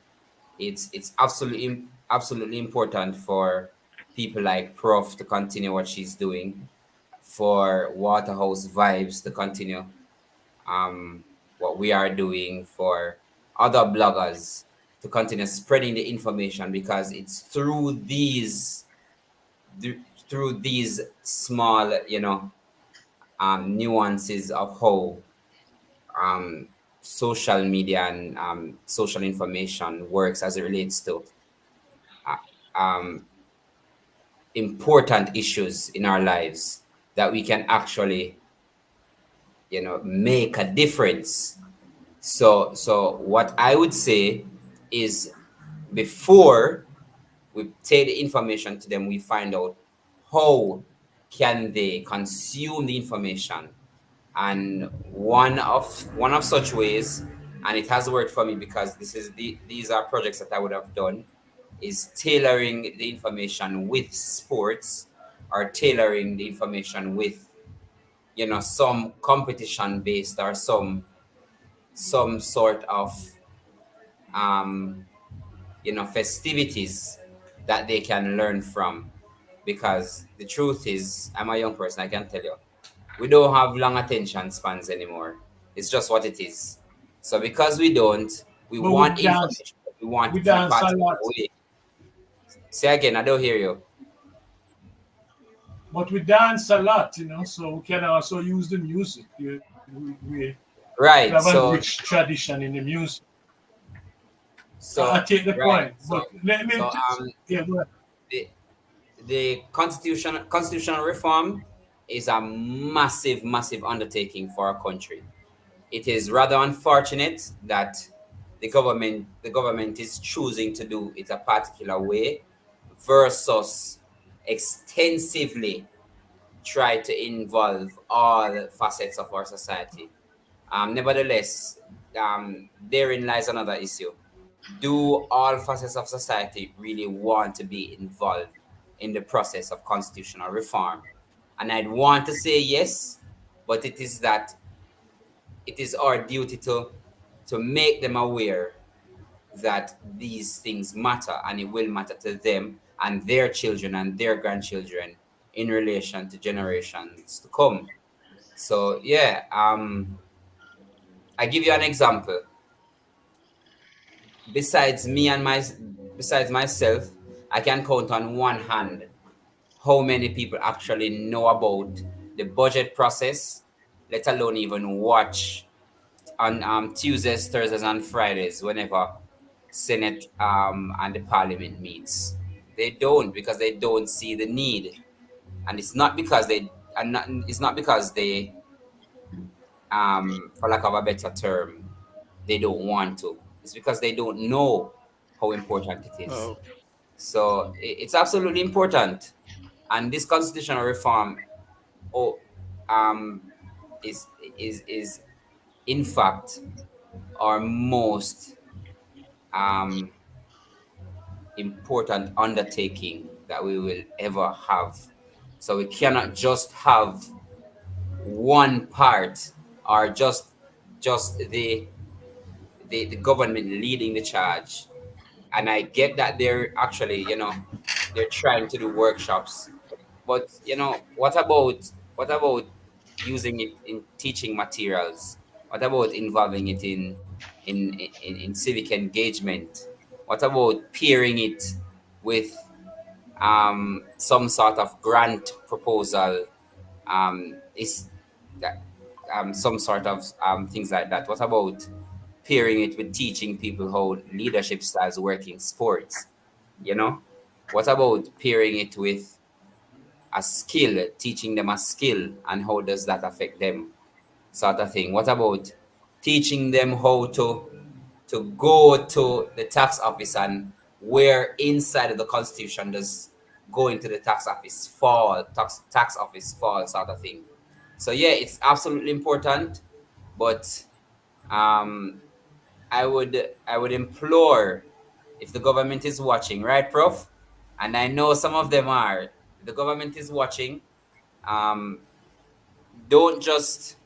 it's absolutely important for people like Prof to continue what she's doing, for Waterhouse Vibes to continue um, what we are doing, for other bloggers to continue spreading the information, because it's through these small, you know, nuances of how um, social media and social information works as it relates to um, important issues in our lives, that we can actually, you know, make a difference. So what I would say is, before we take the information to them, we find out how can they consume the information. And one of such ways, and it has worked for me, because these are projects that I would have done, is tailoring the information with sports, or tailoring the information with, you know, some competition based, or some sort of um you know, festivities that they can learn from. Because the truth is, I'm a young person, I can tell you, we don't have long attention spans anymore. It's just what it is. So because we don't, we But we want dance, information, but we want we it in a dance a particular lot. way. Say again, I don't hear you. But we dance a lot, you know, so we can also use the music. We have a Right. rich So tradition in the music. I so take the right. point, but So let me so just, yeah, go ahead. the the constitutional reform is a massive undertaking for our country. It is rather unfortunate that the government is choosing to do it a particular way, versus extensively try to involve all facets of our society. Nevertheless, therein lies another issue. Do all facets of society really want to be involved in the process of constitutional reform? And I'd want to say yes, but it is our duty to make them aware that these things matter, and it will matter to them and their children and their grandchildren in relation to generations to come. So yeah, I give you an example. Besides me and my besides myself, I can count on one hand how many people actually know about the budget process, let alone even watch on Tuesdays, Thursdays, and Fridays whenever Senate and the Parliament meets. They don't, because they don't see the need, and it's not because they, for lack of a better term, they don't want to. It's because they don't know how important it is. Oh, So it's absolutely important, and this constitutional reform, oh, um, is is in fact our most um, important undertaking that we will ever have. So we cannot just have one part, or just the government leading the charge. And I get that they're actually, you know, they're trying to do workshops, but you know, what about using it in teaching materials? What about involving it in civic engagement? What about pairing it with some sort of grant proposal? Is that some sort of things like that? What about pairing it with teaching people how leadership styles work in sports? You know, what about pairing it with a skill, teaching them a skill, and how does that affect them, sort of thing? What about teaching them how to go to the tax office, and where inside of the constitution does going to the tax office fall, sort of thing? So yeah, it's absolutely important, but um, I would implore, if the government is watching, right, Prof? And I know some of them are. If the government is watching, um, don't just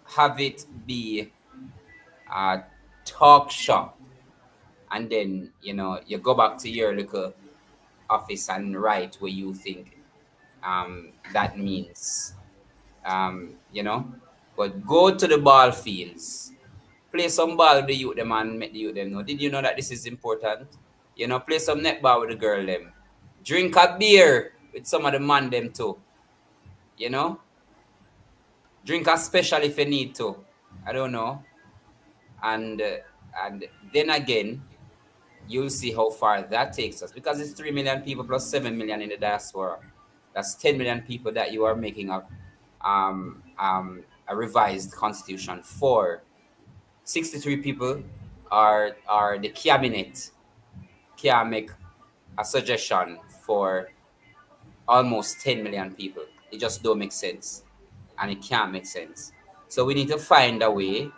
have it be a talk shop, and then you go back to your little office and write what you think that means. You know, but go to the ball fields, play some ball with the youth them and make the youth them know. Did you know that this is important? Play some netball with the girl them. Drink a beer with some of the man them too. You know, drink a special if you need to. I don't know, and then again, you'll see how far that takes us, because it's 3 million people plus 7 million in the diaspora. That's 10 million people that you are making a revised constitution for. 63 people are the cabinet can make a suggestion for almost 10 million people. It just don't make sense, and it can't make sense. So we need to find a way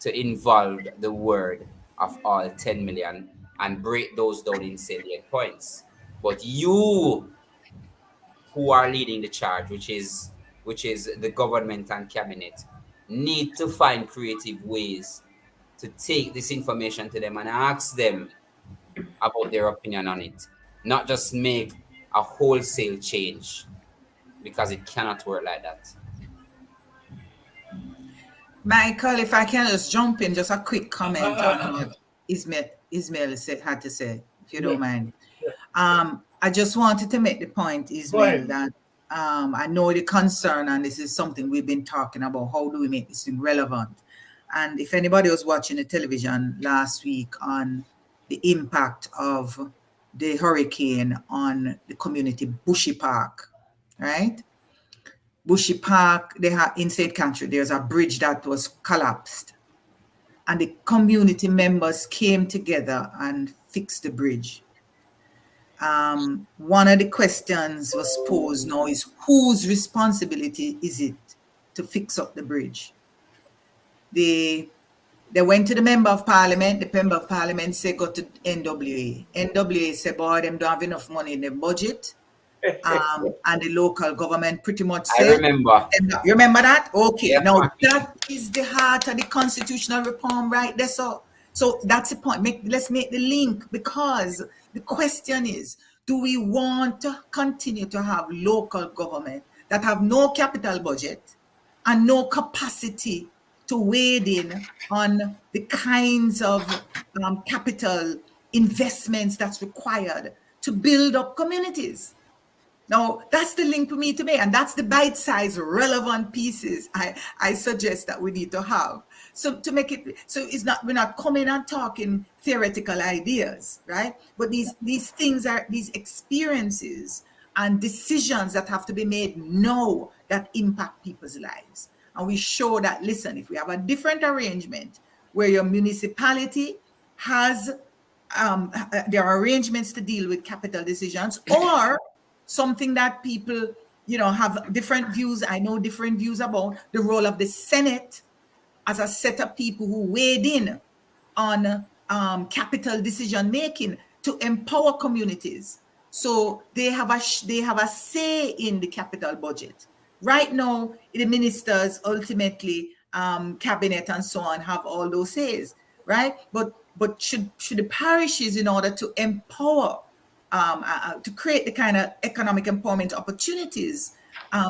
to involve the word of all 10 million and break those down in salient points. But you who are leading the charge, which is the government and cabinet, need to find creative ways to take this information to them and ask them about their opinion on it, not just make a wholesale change, because it cannot work like that. Michael, if I can just jump in, just a quick comment on Uh, what Ismail had to say, if you yeah, don't mind. yeah. I just wanted to make the point, Go Ismail, ahead. that I know the concern, and this is something we've been talking about. How do we make this thing relevant? And if anybody was watching the television last week on the impact of the hurricane on the community, Bushy Park, right? Bushy Park, they have in St. Country, there's a bridge that was collapsed, and the community members came together and fixed the bridge. One of the questions was posed now is, whose responsibility is it to fix up the bridge? They went to the member of parliament. The member of parliament said go to NWA. NWA said, boy, them don't have enough money in the budget. And the local government pretty much I said, remember. you remember that? Okay, Yeah. now that is the heart of the constitutional reform right there. So that's the point. Let's make the link, because the question is, do we want to continue to have local government that have no capital budget and no capacity to wade in on the kinds of capital investments that's required to build up communities? Now, that's the link for me to make, and that's the bite-sized relevant pieces I suggest that we need to have. So to make it, so it's not, we're not coming and talking theoretical ideas, right? But these things are, these experiences and decisions that have to be made now that impact people's lives. And we show that, listen, if we have a different arrangement where your municipality has, there are arrangements to deal with capital decisions, or something that people, have different views. I know different views about the role of the Senate as a set of people who weighed in on capital decision making to empower communities, so they have a say in the capital budget. Right now, the ministers ultimately, cabinet and so on, have all those says, right? But should the parishes, in order to empower, to create the kind of economic empowerment opportunities,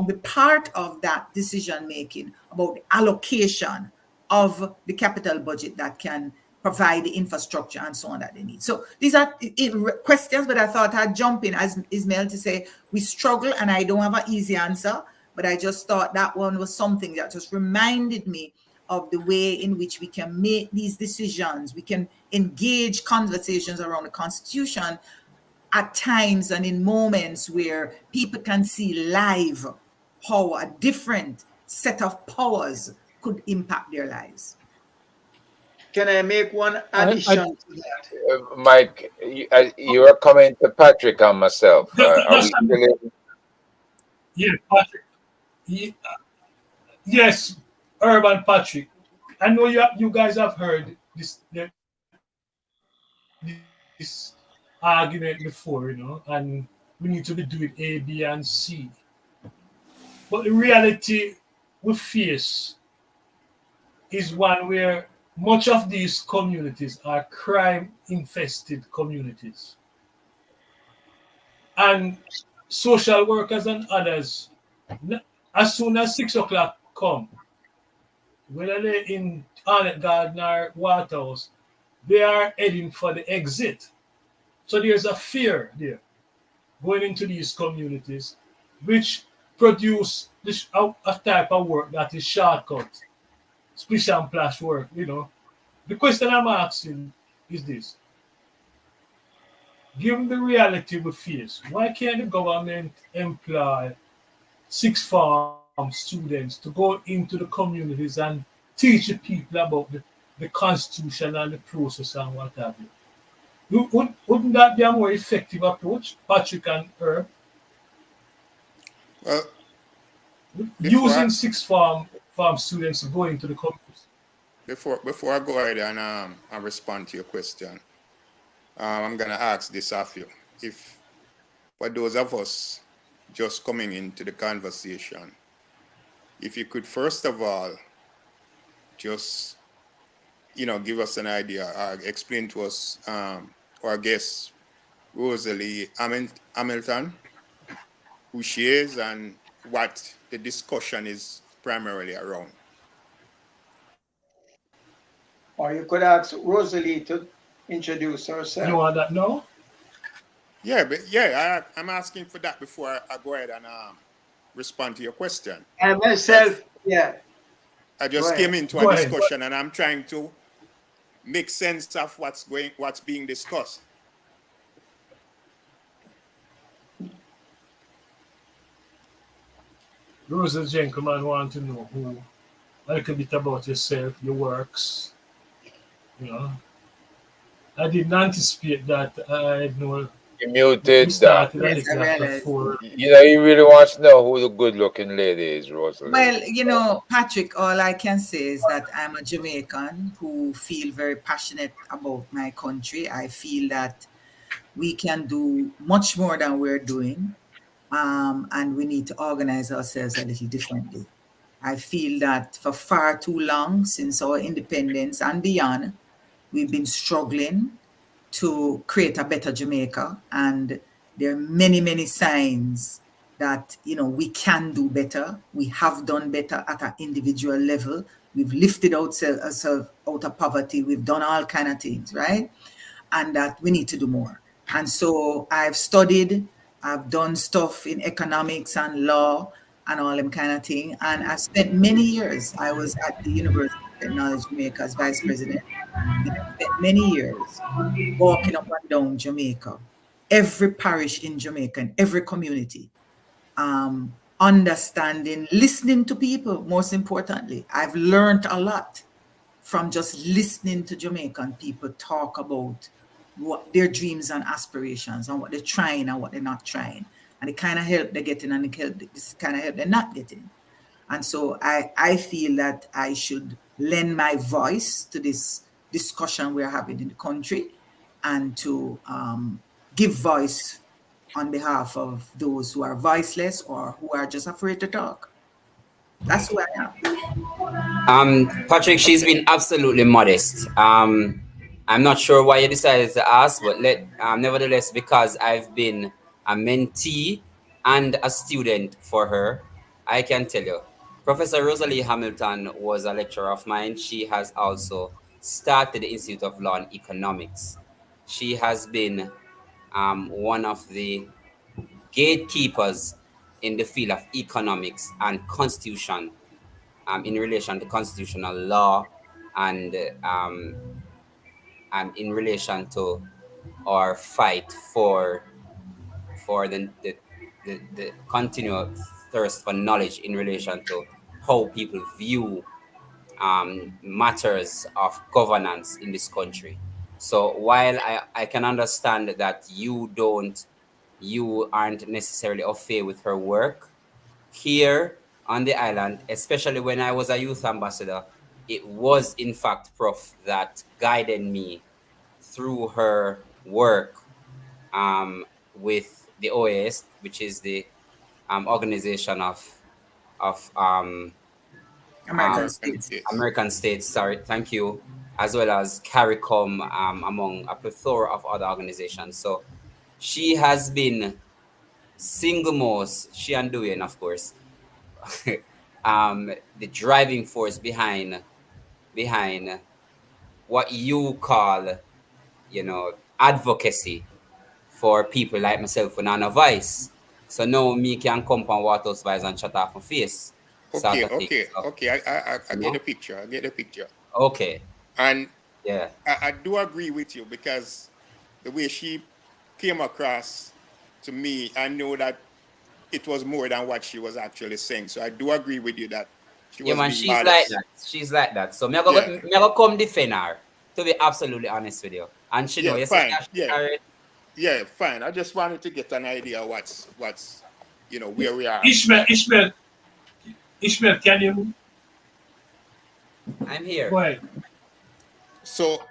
be part of that decision making about the allocation of the capital budget that can provide the infrastructure and so on that they need. So these are questions, but I thought I'd jump in as Ismail to say we struggle, and I don't have an easy answer, but I just thought that one was something that just reminded me of the way in which we can make these decisions. We can engage conversations around the Constitution at times and in moments where people can see live how a different set of powers could impact their lives. Can I make one I addition to that? Mike, you are coming to Patrick and myself. Are Just we still in? yeah, Patrick. Yes, Urban Patrick. I know you guys have heard this argument before, and we need to be doing A, B, and C. But the reality we face is one where much of these communities are crime infested communities. And social workers and others, as soon as 6 o'clock come, whether they're in Arnett Garden or Waterhouse, they are heading for the exit. So there's a fear there going into these communities, which produce a type of work that is shortcut, splish and splash work. The question I'm asking is this: given the reality we face, why can't the government employ sixth form students to go into the communities and teach the people about the constitution and the process and what have you? Wouldn't that be a more effective approach, Patrick and Herb? Well, before I, Using sixth form students to go into the communities. before I go ahead and respond to your question, I'm gonna ask this of you. If for those of us just coming into the conversation, if you could first of all just give us an idea or explain to us our guest Rosalie Hamilton, who she is and what the discussion is primarily around. Or you could ask Rosalie to introduce You herself. want that now? Yeah, but yeah, I'm asking for that before I go ahead and respond to your question. And Because myself, yeah, I go just came ahead. into a Go ahead. discussion and I'm trying to make sense of what's being discussed. Rosa Gentleman want to know a little bit about yourself, your works. You know, I didn't anticipate that. I know You we muted that. started a Yes, I little after realize. 4. He really wants to know who the good-looking lady is, Rosalie. Well, Patrick, all I can say is that I'm a Jamaican who feel very passionate about my country. I feel that we can do much more than we're doing, and we need to organize ourselves a little differently. I feel that for far too long, since our independence and beyond, we've been struggling to create a better Jamaica. And there are many, many signs that, we can do better. We have done better at an individual level. We've lifted ourselves out of poverty. We've done all kind of things, right? And that we need to do more. And so I've studied, I've done stuff in economics and law and all them kind of thing. And I've spent many years. I was at the University of Technology Jamaica as vice president. And I spent many years walking up and down Jamaica, every parish in Jamaica, and every community, understanding, listening to people, most importantly. I've learned a lot from just listening to Jamaican people talk about what their dreams and aspirations and what they're trying and what they're not trying. And the kind of help they're getting and this kind of help they're not getting. And so I feel that I should lend my voice to this discussion we're having in the country and to give voice on behalf of those who are voiceless or who are just afraid to talk. That's who I am. Patrick, she's been absolutely modest. I'm not sure why you decided to ask, but nevertheless, because I've been a mentee and a student for her, I can tell you. Professor Rosalie Hamilton was a lecturer of mine. She has also started the Institute of Law and Economics. She has been one of the gatekeepers in the field of economics and constitution, in relation to constitutional law, and in relation to our fight for the continuous thirst for knowledge in relation to how people view matters of governance in this country. So while I can understand that you aren't necessarily au fait with her work here on the island, especially when I was a youth ambassador, it was in fact Prof that guided me through her work with the OAS, which is the organization of American American states. states. American states. Sorry, thank you, as well as CARICOM, among a plethora of other organizations. So she has been single most, she and Dwayne, of course, the driving force behind what you call, advocacy for people like myself with no voice. So now me can come on Waterhouse Vibes and shut off my face, sort Okay, of thing. okay, So, okay. I you get the know? picture. I get the picture. Okay. And Yeah. I do agree with you because the way she came across to me, I know that it was more than what she was actually saying. So I do agree with you that she Yeah, was man, being she's like modest. that. She's like that. So Yeah, me go come defend her, to be absolutely honest with you. And she know, yeah, you see, fine. she already. Yeah, fine. I just wanted to get an idea of what's where we are. Ishmael, Ishmael, Ishmael, can you I'm go here. ahead? So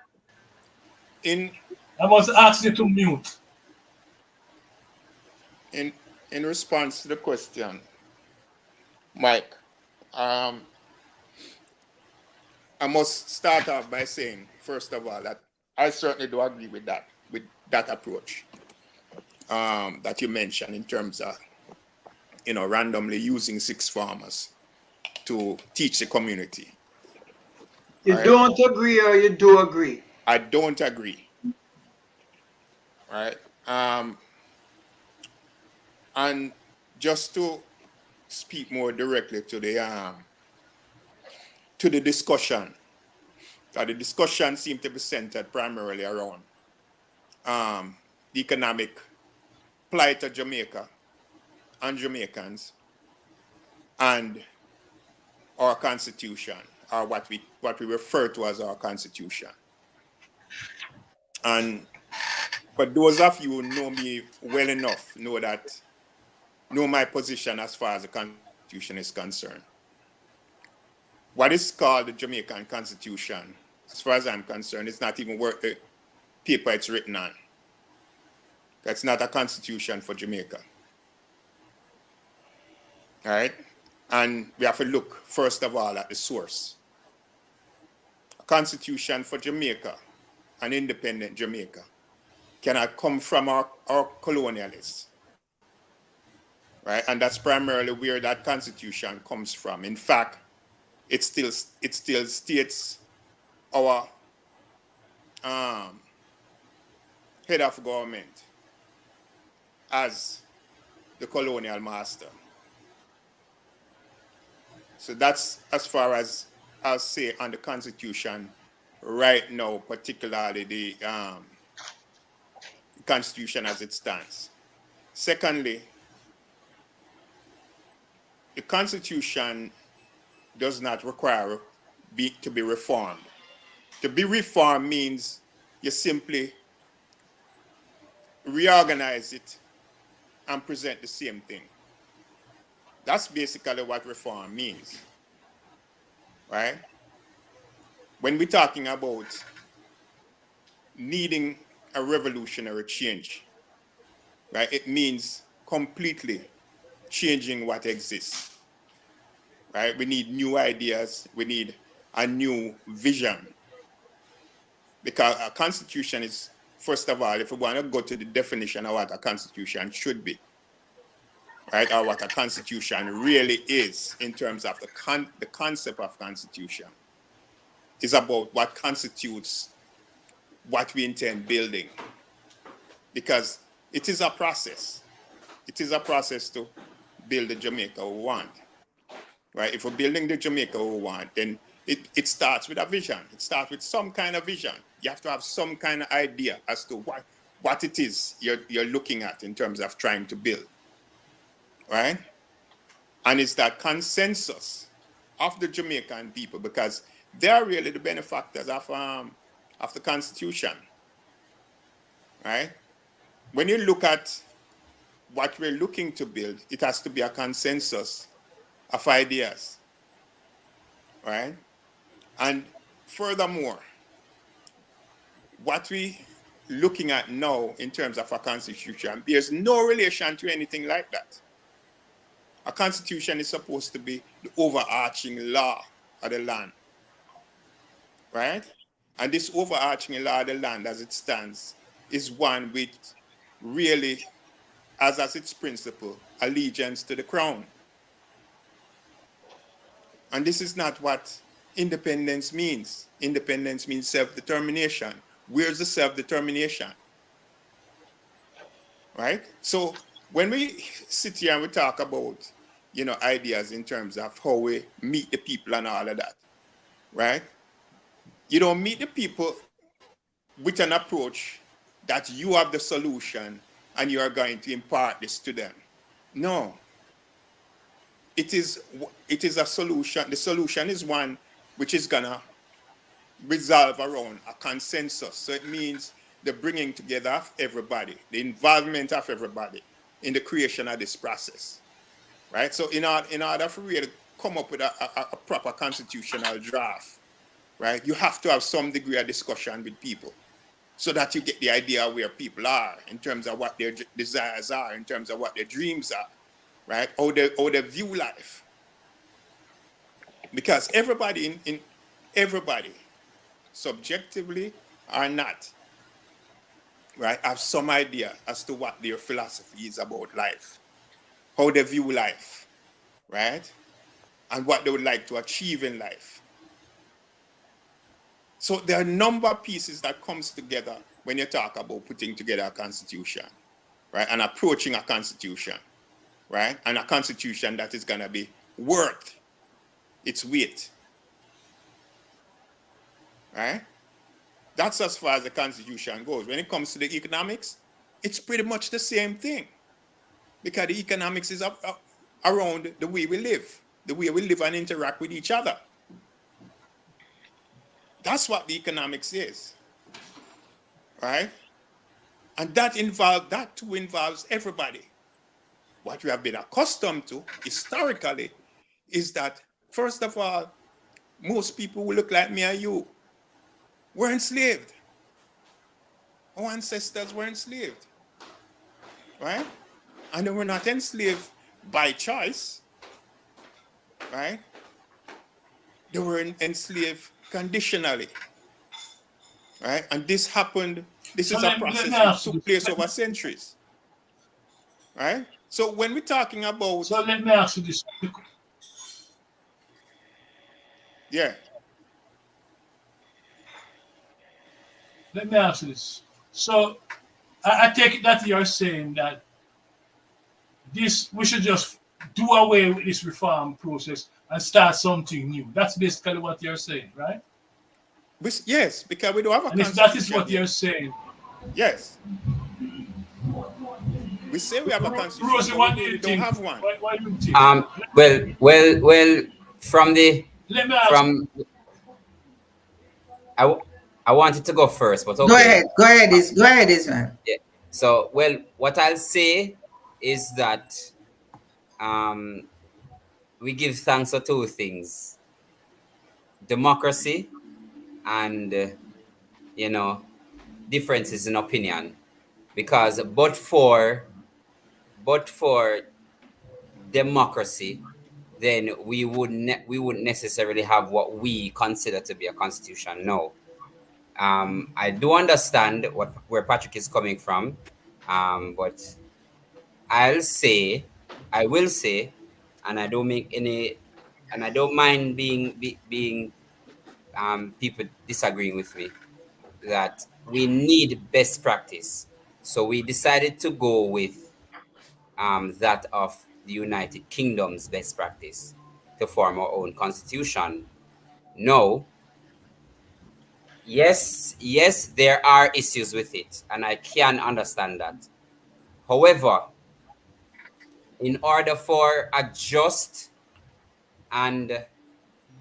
in I was asking you to mute. in in response to the question, Mike, um, I must start off by saying, first of all, that I certainly do agree with that approach that you mentioned in terms of, randomly using 6 farmers to teach the community. You Right? don't agree or you do agree? I don't agree. Right? And just to speak more directly to the discussion, that the discussion seemed to be centered primarily around the economic plight of Jamaica and Jamaicans and our constitution, or what we refer to as our constitution. And for those of you who know me well enough, know my position as far as the constitution is concerned. What is called the Jamaican Constitution, as far as I'm concerned, it's not even worth the paper it's written on. That's not a constitution for Jamaica. All right? And we have to look, first of all, at the source. A constitution for Jamaica, an independent Jamaica, cannot come from our colonialists. Right? And that's primarily where that constitution comes from. In fact, it still states our head of government as the colonial master. So that's as far as I'll say on the Constitution right now, particularly the Constitution as it stands. Secondly, the Constitution does not require to be reformed. To be reformed means you simply reorganize it and present the same thing. That's basically what reform means, right? When we're talking about needing a revolutionary change, right, it means completely changing what exists, right? We need new ideas. We need a new vision, because a constitution is, first of all, if we want to go to the definition of what a constitution should be, right, or what a constitution really is in terms of the concept of constitution, is about what constitutes what we intend building, because it is a process. It is a process to build the Jamaica we want, right? If we're building the Jamaica we want, then it starts with a vision. It starts with some kind of vision. You have to have some kind of idea as to what it is you're looking at in terms of trying to build, right? And it's that consensus of the Jamaican people, because they are really the benefactors of the Constitution, right? When you look at what we're looking to build, it has to be a consensus of ideas, right? And furthermore, what we looking at now in terms of a constitution bears no relation to anything like that. A constitution is supposed to be the overarching law of the land, right? And this overarching law of the land as it stands is one which really has as its principle allegiance to the crown. And this is not what independence means. Independence means self-determination. Where's the self-determination? Right? So when we sit here and we talk about, ideas in terms of how we meet the people and all of that, right? You don't meet the people with an approach that you have the solution and you are going to impart this to them. No. It is a solution. The solution is one which is gonna resolve around a consensus. So it means the bringing together of everybody, the involvement of everybody in the creation of this process, right? So in order for you to come up with a proper constitutional draft, right, you have to have some degree of discussion with people so that you get the idea of where people are in terms of what their desires are, in terms of what their dreams are, right? How they view life. Because everybody everybody, subjectively or not, right, have some idea as to what their philosophy is about life, how they view life, right, and what they would like to achieve in life. So there are a number of pieces that comes together when you talk about putting together a constitution, right, and approaching a constitution, right, and a constitution that is going to be worth its weight, right? That's as far as the constitution goes. When it comes to the economics, it's pretty much the same thing, because the economics is up around the way we live and interact with each other. That's what the economics is, right? And that too involves everybody. What we have been accustomed to historically is that, first of all, most people who look like me and you were enslaved. Our ancestors were enslaved, right? And they were not enslaved by choice, right? They were enslaved conditionally, right? And this is a process which took place over centuries, right? So when we're talking about... So let me ask you this. Yeah. Let me ask you this. So I take it that you're saying that we should just do away with this reform process and start something new. That's basically what you're saying, right? Yes, because we don't have a and constitution. And if that is what you're saying. Yes. We say we have a constitution, Rosie, but what we do you don't think? have one. What do you think? Well, from the... Let me ask. From... I wanted to go first, but okay. Go ahead, Israel. Yeah. So, well, what I'll say is that we give thanks for two things: democracy and differences in opinion. Because but for democracy, then we wouldn't necessarily have what we consider to be a constitution. No. I do understand where Patrick is coming from, but I will say, and I don't mind being people disagreeing with me, that we need best practice. So we decided to go with that of the United Kingdom's best practice to form our own constitution. No. Yes, there are issues with it, and I can understand that. However, in order for a just and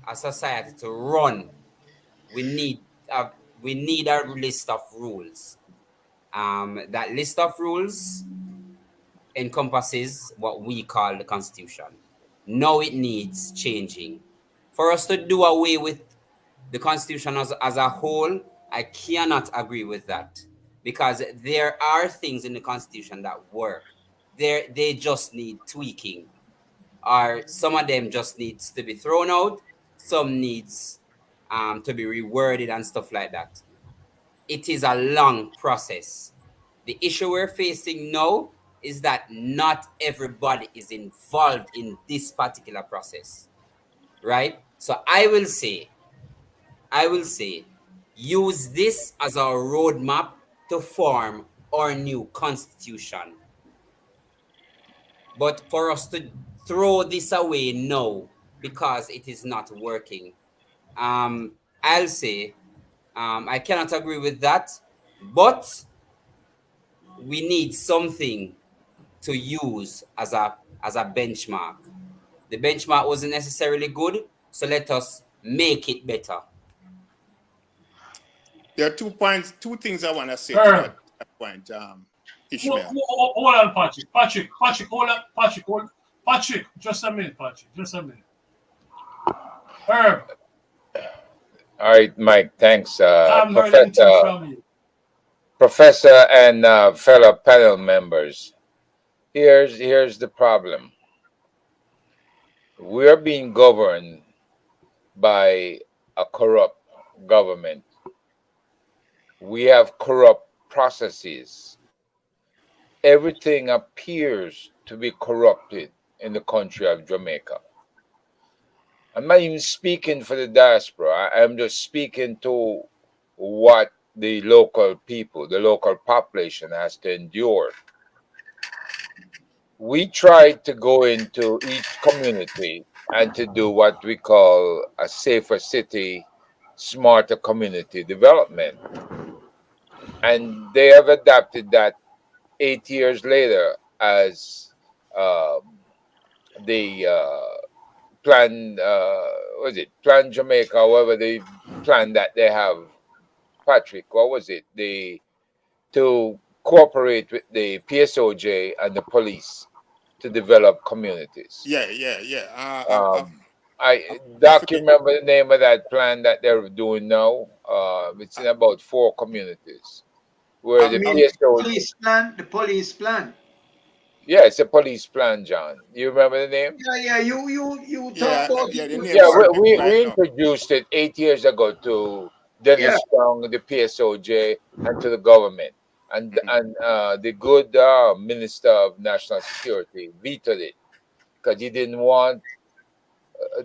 a society to run, we need a list of rules. That list of rules encompasses what we call the Constitution. Now it needs changing. For us to do away with The Constitution as a whole, I cannot agree with that, because there are things in the Constitution that work. They just need tweaking, or some of them just needs to be thrown out. Some needs to be reworded and stuff like that. It is a long process. The issue we're facing now is that not everybody is involved in this particular process, right? So I will say, use this as our roadmap to form our new constitution. But for us to throw this away now because it is not working, I'll say I cannot agree with that. But we need something to use as a benchmark. The benchmark wasn't necessarily good, so let us make it better. There are 2 points, 2 things I want to say to Herb, that point, Ishmael. hold on, Patrick. Patrick, hold on. Patrick, hold on. Patrick, just a minute, Patrick. Just a minute. Herb, All right, Mike. Thanks, I haven't heard anything from you. Professor, and fellow panel members. Here's the problem. We're being governed by a corrupt government. We have corrupt processes. Everything appears to be corrupted in the country of Jamaica. I'm not even speaking for the diaspora. I'm just speaking to what the local people, the local population has to endure. We tried to go into each community and to do what we call a safer city, smarter community development. And they have adapted that 8 years later as the plan, was it Plan Jamaica, however the plan that they have, Patrick, what was it? To cooperate with the PSOJ and the police to develop communities. Yeah. Doc, you remember the name of that plan that they're doing now? It's in about 4 communities where the mean, PSOJ. the police plan. Yeah, it's a police plan, John. You remember the name? Yeah, you talk about the it. name Yeah, slipped we right now. introduced it 8 years ago to Yeah. Dennis Strong, the PSOJ, and to the government. And the good Minister of National Security vetoed it because he didn't want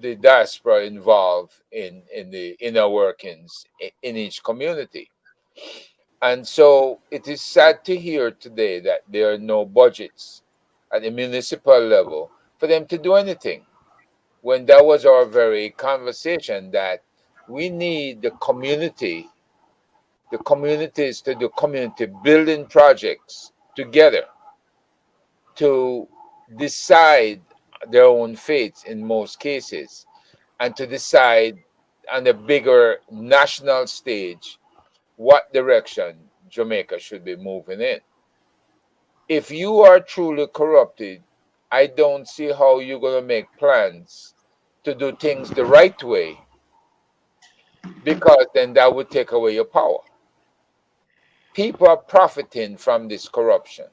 the diaspora involved in the inner workings in each community. And so it is sad to hear today that there are no budgets at the municipal level for them to do anything, when that was our very conversation that we need the communities to do community building projects together to decide their own fates in most cases, and to decide on a bigger national stage what direction Jamaica should be moving in. If you are truly corrupted, I don't see how you're going to make plans to do things the right way, because then that would take away your power. People are profiting from this corruption.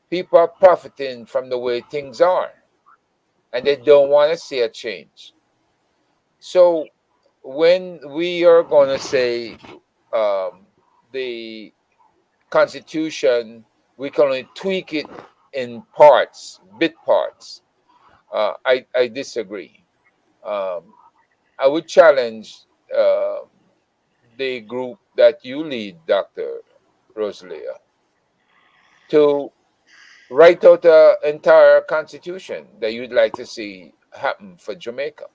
People are profiting from the way things are, and they don't want to see a change. So when we are going to say the Constitution, we can only tweak it in parts, bit parts. I disagree. I would challenge the group that you lead, Dr. Rosalia, to write out an entire constitution that you'd like to see happen for Jamaica.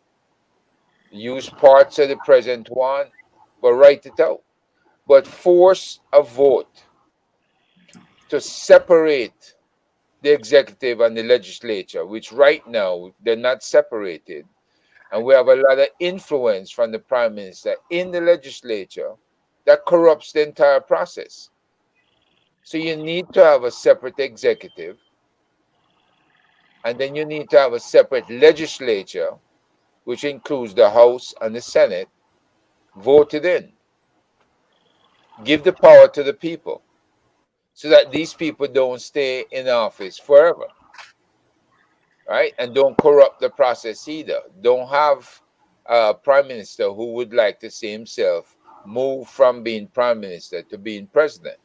Use parts of the present one, but write it out. But force a vote to separate the executive and the legislature, which right now they're not separated. And we have a lot of influence from the prime minister in the legislature that corrupts the entire process. So you need to have a separate executive, and then you need to have a separate legislature, which includes the House and the Senate, voted in. Give the power to the people so that these people don't stay in office forever, right? And don't corrupt the process either. Don't have a prime minister who would like to see himself move from being prime minister to being president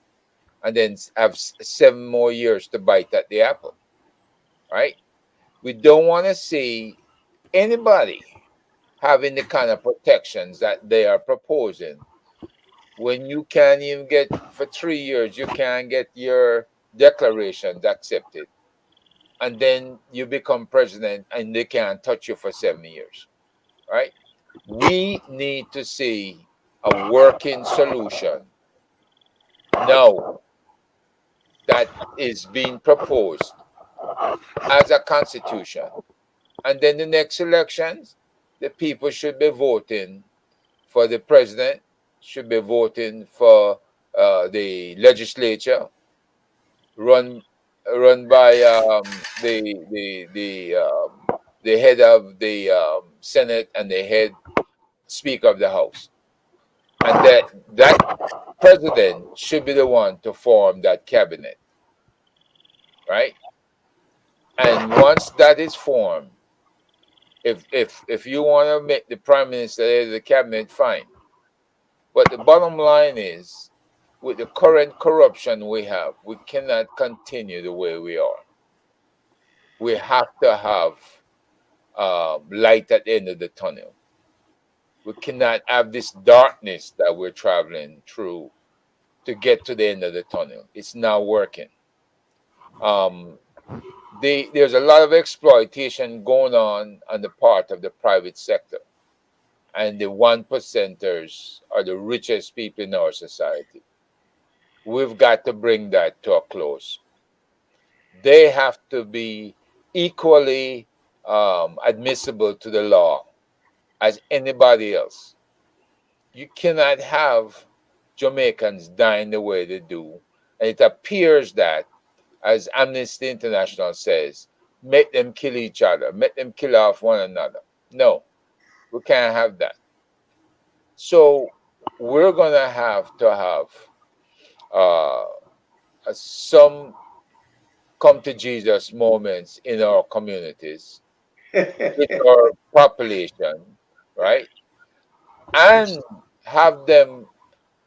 and then have 7 more years to bite at the apple, right? We don't want to see anybody having the kind of protections that they are proposing when you can't even get, for 3 years, you can't get your declarations accepted. And then you become president and they can't touch you for 7 years, right? We need to see a working solution now that is being proposed as a constitution. And then the next elections, the people should be voting for the president, should be voting for the legislature, run by the head of the Senate and the head Speaker of the House, and that president should be the one to form that cabinet, right? And once that is formed, if you want to make the prime minister head of the cabinet, fine. But the bottom line is, with the current corruption we have, we cannot continue the way we are. We have to have light at the end of the tunnel. We cannot have this darkness that we're traveling through to get to the end of the tunnel. It's not working. There's a lot of exploitation going on the part of the private sector. And the 1%ers are the richest people in our society. We've got to bring that to a close. They have to be equally admissible to the law as anybody else. You cannot have Jamaicans dying the way they do. And it appears that, as Amnesty International says, make them kill each other, make them kill off one another. No, we can't have that. So we're going to have some come to Jesus moments in our communities with our population, right? And have them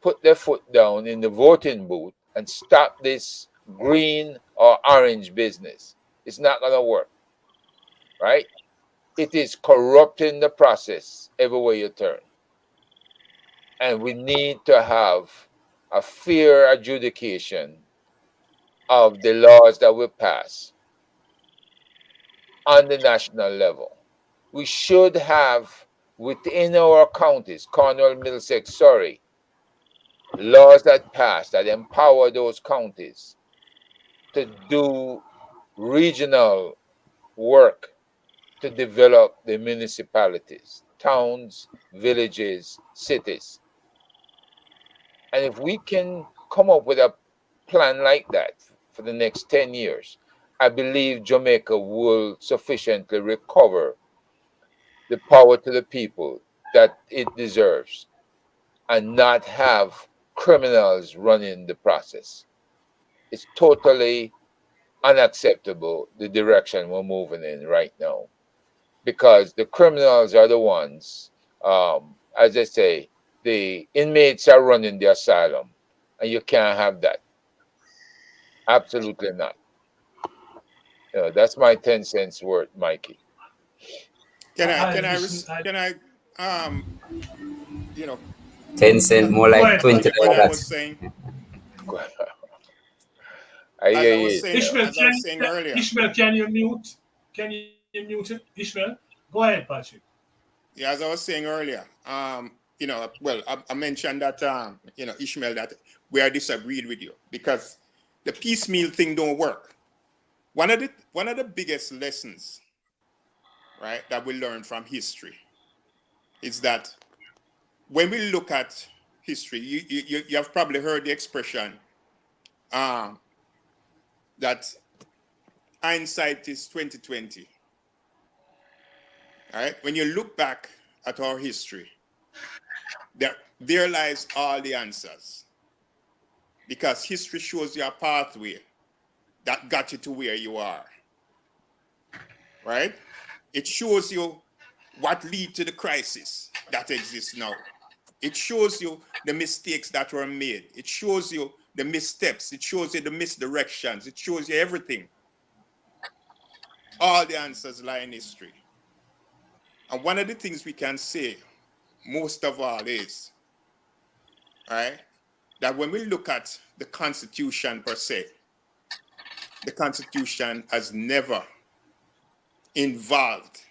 put their foot down in the voting booth and stop this green or orange business. It's not going to work, right? It is corrupting the process everywhere you turn. And we need to have a fair adjudication of the laws that we pass on the national level. We should have within our counties, Cornwall, Middlesex, Surrey, laws that pass that empower those counties to do regional work to develop the municipalities, towns, villages, cities. And if we can come up with a plan like that for the next 10 years, I believe Jamaica will sufficiently recover the power to the people that it deserves and not have criminals running the process. It's totally unacceptable, the direction we're moving in right now, because the criminals are the ones, as I say, the inmates are running the asylum, and you can't have that. Absolutely not. That's my 10 cents worth, Mikey. Can I you know 10 cent, more Go like ahead, $20. Patrick. what I was saying I as hear I was you. saying Ishmael, as I was saying earlier. Ishmael, can you mute? Can you mute it? Ishmael, go ahead, Patrick. Yeah, as I was saying earlier, well, I mentioned that, Ishmael, that we are disagreed with you because the piecemeal thing don't work. One of the biggest lessons, right, that we learn from history is that when we look at history, you have probably heard the expression that hindsight is 2020. All right, when you look back at our history, There lies all the answers. Because history shows you a pathway that got you to where you are. Right? It shows you what lead to the crisis that exists now. It shows you the mistakes that were made. It shows you the missteps. It shows you the misdirections. It shows you everything. All the answers lie in history. And one of the things we can say most of all is, right, that when we look at the Constitution per se, the Constitution has never involved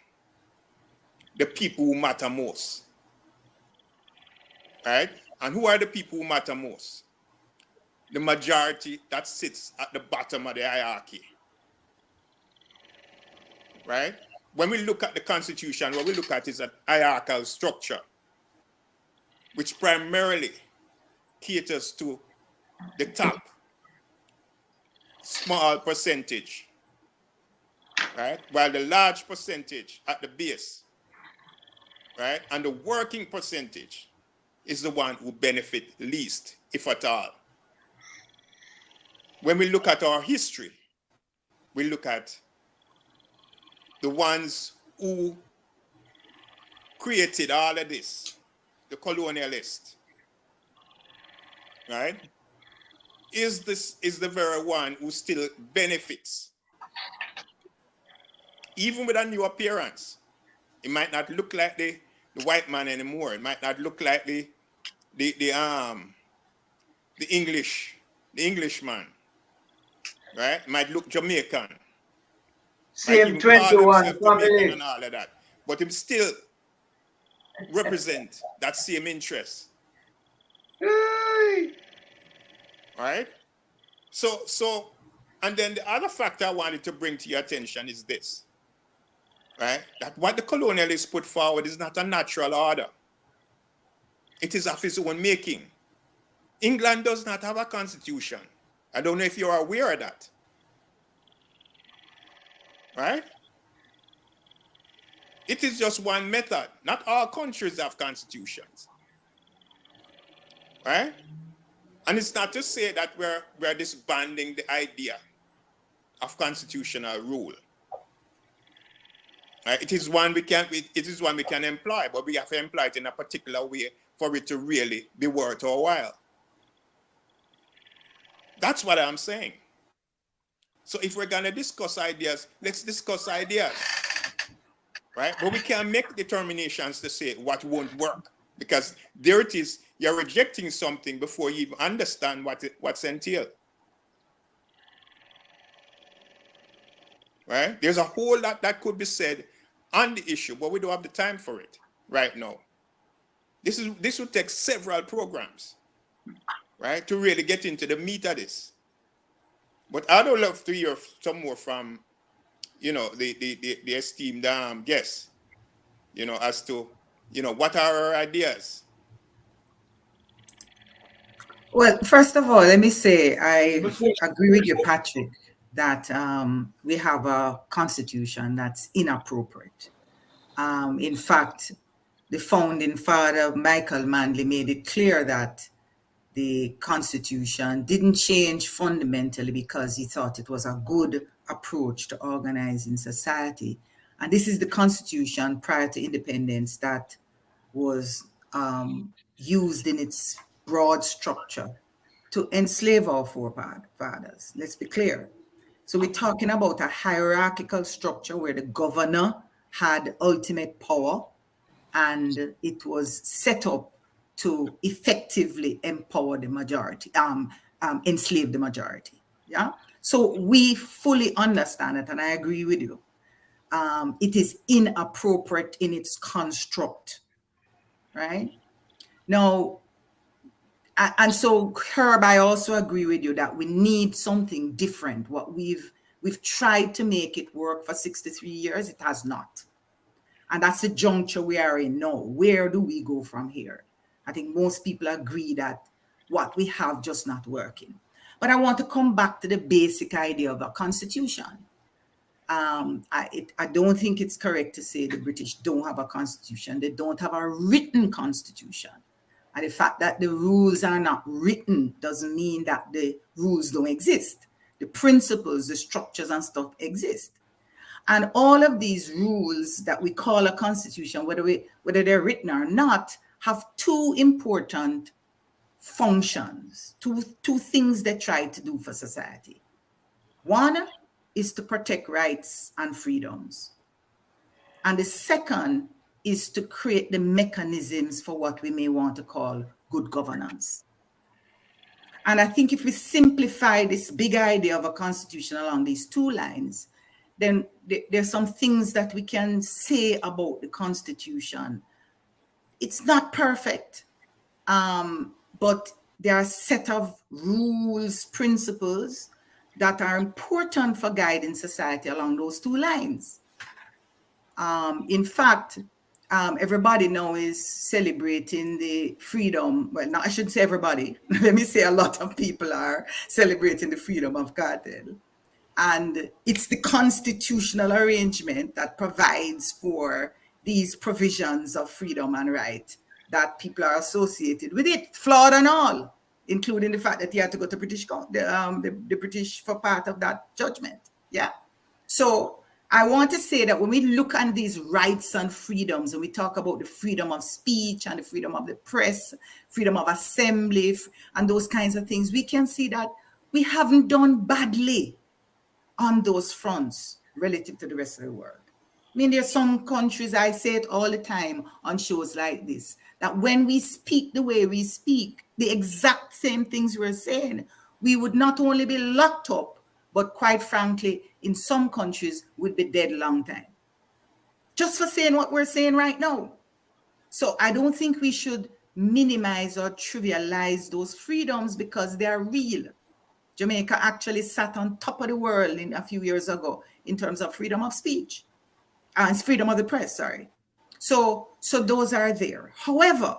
the people who matter most. Right? And who are the people who matter most? The majority that sits at the bottom of the hierarchy. Right? When we look at the Constitution, what we look at is a hierarchical structure, which primarily caters to the top small percentage, right? While the large percentage at the base, right, and the working percentage is the one who benefit least, if at all. When we look at our history, we look at the ones who created all of this, the colonialists, right? Is the very one who still benefits, even with a new appearance. It might not look like the white man anymore. It might not look like the Englishman, right? It might look Jamaican. Same Even call 21 himself Jamaican family. and all of that, but him still represent that same interest. Hey. Right? So, and then the other factor I wanted to bring to your attention is this, right? That what the colonialists put forward is not a natural order. It is of its own making. England does not have a constitution. I don't know if you're aware of that. Right? It is just one method. Not all countries have constitutions. Right? And it's not to say that we're disbanding the idea of constitutional rule. Right? It is one we can employ, but we have to employ it in a particular way for it to really be worth our while. That's what I'm saying. So if we're going to discuss ideas, let's discuss ideas. Right? But we can't make determinations to say what won't work, because there it is, you're rejecting something before you even understand what's entailed. Right? There's a whole lot that could be said on the issue, but we don't have the time for it right now. This would take several programs, right, to really get into the meat of this. But I'd love to hear some more from, the esteemed guests, as to, what are our ideas? Well, first of all, let me say I agree with you, Patrick, that we have a constitution that's inappropriate. In fact, the founding father, Michael Manley, made it clear that the Constitution didn't change fundamentally because he thought it was a good approach to organizing society. And this is the Constitution prior to independence that was used in its broad structure to enslave our forefathers. Let's be clear. So we're talking about a hierarchical structure where the governor had ultimate power, and it was set up to effectively empower the majority, enslave the majority. Yeah. So we fully understand it, and I agree with you. It is inappropriate in its construct, right? Now, and so Herb, I also agree with you that we need something different. What we've tried to make it work for 63 years, it has not. And that's the juncture we are in now. Where do we go from here? I think most people agree that what we have just not working. But I want to come back to the basic idea of a constitution. I don't think it's correct to say the British don't have a constitution. They don't have a written constitution. And the fact that the rules are not written doesn't mean that the rules don't exist. The principles, the structures and stuff exist. And all of these rules that we call a constitution, whether they're written or not, have two important functions, two things they try to do for society. One is to protect rights and freedoms. And the second is to create the mechanisms for what we may want to call good governance. And I think if we simplify this big idea of a constitution along these two lines, then there's some things that we can say about the constitution. It's not perfect, but there are a set of rules, principles that are important for guiding society along those two lines. In fact, everybody now is celebrating the freedom. Well, I shouldn't say everybody. Let me say a lot of people are celebrating the freedom of cartel. And it's the constitutional arrangement that provides for these provisions of freedom and right that people are associated with it, flawed and all, including the fact that he had to go to the British for part of that judgment. Yeah. So I want to say that when we look at these rights and freedoms, and we talk about the freedom of speech and the freedom of the press, freedom of assembly, and those kinds of things, we can see that we haven't done badly on those fronts relative to the rest of the world. I mean, there's some countries, I say it all the time on shows like this, that when we speak the way we speak, the exact same things we're saying, we would not only be locked up, but quite frankly, in some countries, would be dead a long time. Just for saying what we're saying right now. So I don't think we should minimize or trivialize those freedoms because they are real. Jamaica actually sat on top of the world a few years ago in terms of freedom of speech and freedom of the press, sorry. So those are there. However,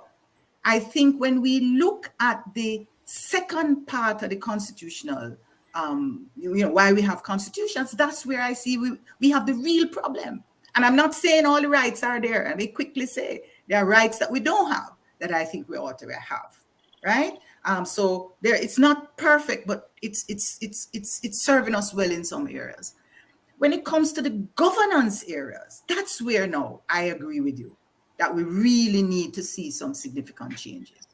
I think when we look at the second part of the constitutional, why we have constitutions, that's where I see we have the real problem. And I'm not saying all the rights are there. And we quickly say there are rights that we don't have that I think we ought to have, right? So there, it's not perfect, but it's serving us well in some areas. When it comes to the governance areas, that's where now I agree with you that we really need to see some significant changes.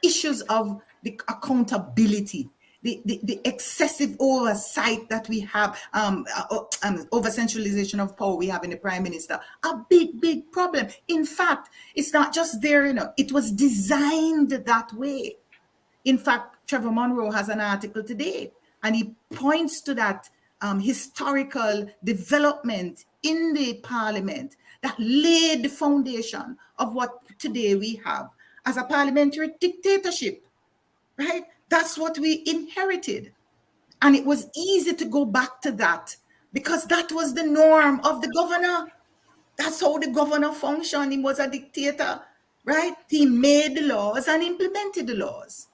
Issues of the accountability, the excessive oversight that we have, over centralization of power we have in the Prime Minister, a big problem. In fact, it's not just there, it was designed that way. In fact, Trevor Monroe has an article today, and he points to that historical development in the Parliament that laid the foundation of what today we have as a parliamentary dictatorship, right? That's what we inherited. And it was easy to go back to that because that was the norm of the governor. That's how the governor functioned. He was a dictator, right? He made the laws and implemented the laws.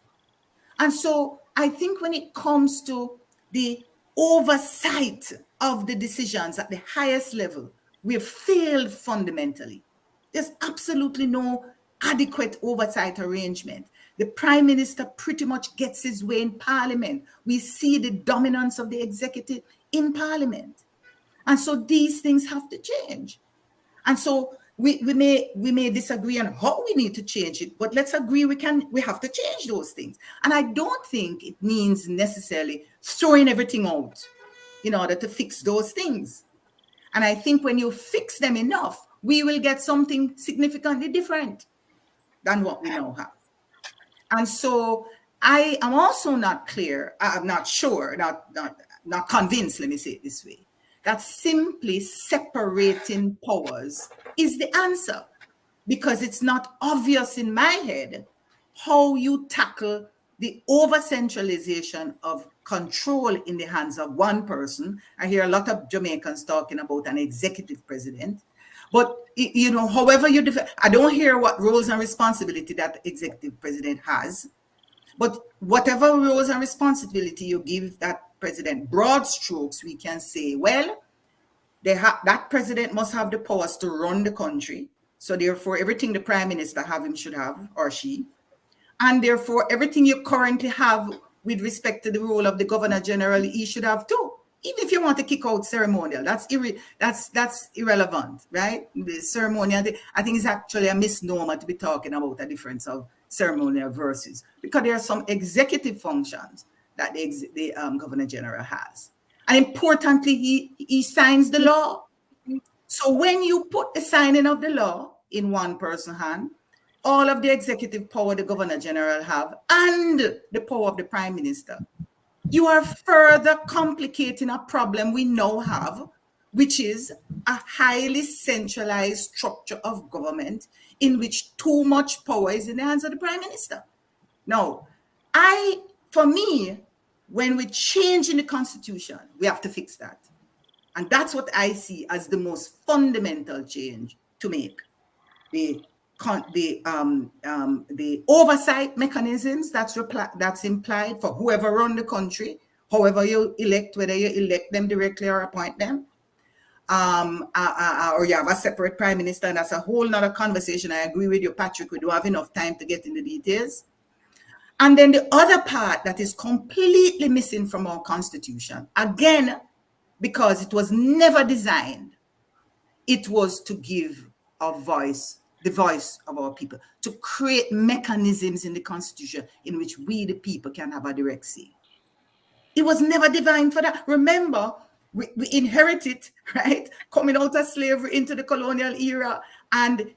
And so I think when it comes to the oversight of the decisions at the highest level, we have failed fundamentally. There's absolutely no adequate oversight arrangement. The Prime Minister pretty much gets his way in Parliament. We see the dominance of the executive in Parliament. And so these things have to change. And so we may disagree on how we need to change it, but let's agree we have to change those things. And I don't think it means necessarily throwing everything out in order to fix those things. And I think when you fix them enough, we will get something significantly different than what we now have. And so I am also not clear, I'm not sure, not convinced, let me say it this way, that simply separating powers is the answer, because it's not obvious in my head how you tackle the over-centralization of control in the hands of one person. I hear a lot of Jamaicans talking about an executive president, but however you define, I don't hear what roles and responsibility that executive president has, but whatever roles and responsibility you give that president, broad strokes, we can say, well, that president must have the powers to run the country. So therefore, everything the Prime Minister have, him should have, or she. And therefore, everything you currently have with respect to the role of the Governor General, he should have too. Even if you want to kick out ceremonial, that's irrelevant, right? The ceremonial, I think it's actually a misnomer to be talking about a difference of ceremonial versus, because there are some executive functions that the Governor General has. And importantly, he signs the law. So when you put the signing of the law in one person's hand, all of the executive power the Governor General have and the power of the Prime Minister, you are further complicating a problem we now have, which is a highly centralized structure of government in which too much power is in the hands of the Prime Minister. Now, for me, when we change in the Constitution, we have to fix that. And that's what I see as the most fundamental change to make. The oversight mechanisms that's implied for whoever run the country, however you elect, whether you elect them directly or appoint them, or you have a separate prime minister, and that's a whole nother conversation. I agree with you, Patrick. We don't have enough time to get into details. And then the other part that is completely missing from our Constitution, again, because it was never designed, it was to give our voice, the voice of our people, to create mechanisms in the Constitution in which we, the people, can have a direct say. It was never designed for that. Remember, we inherited, right, coming out of slavery into the colonial era, and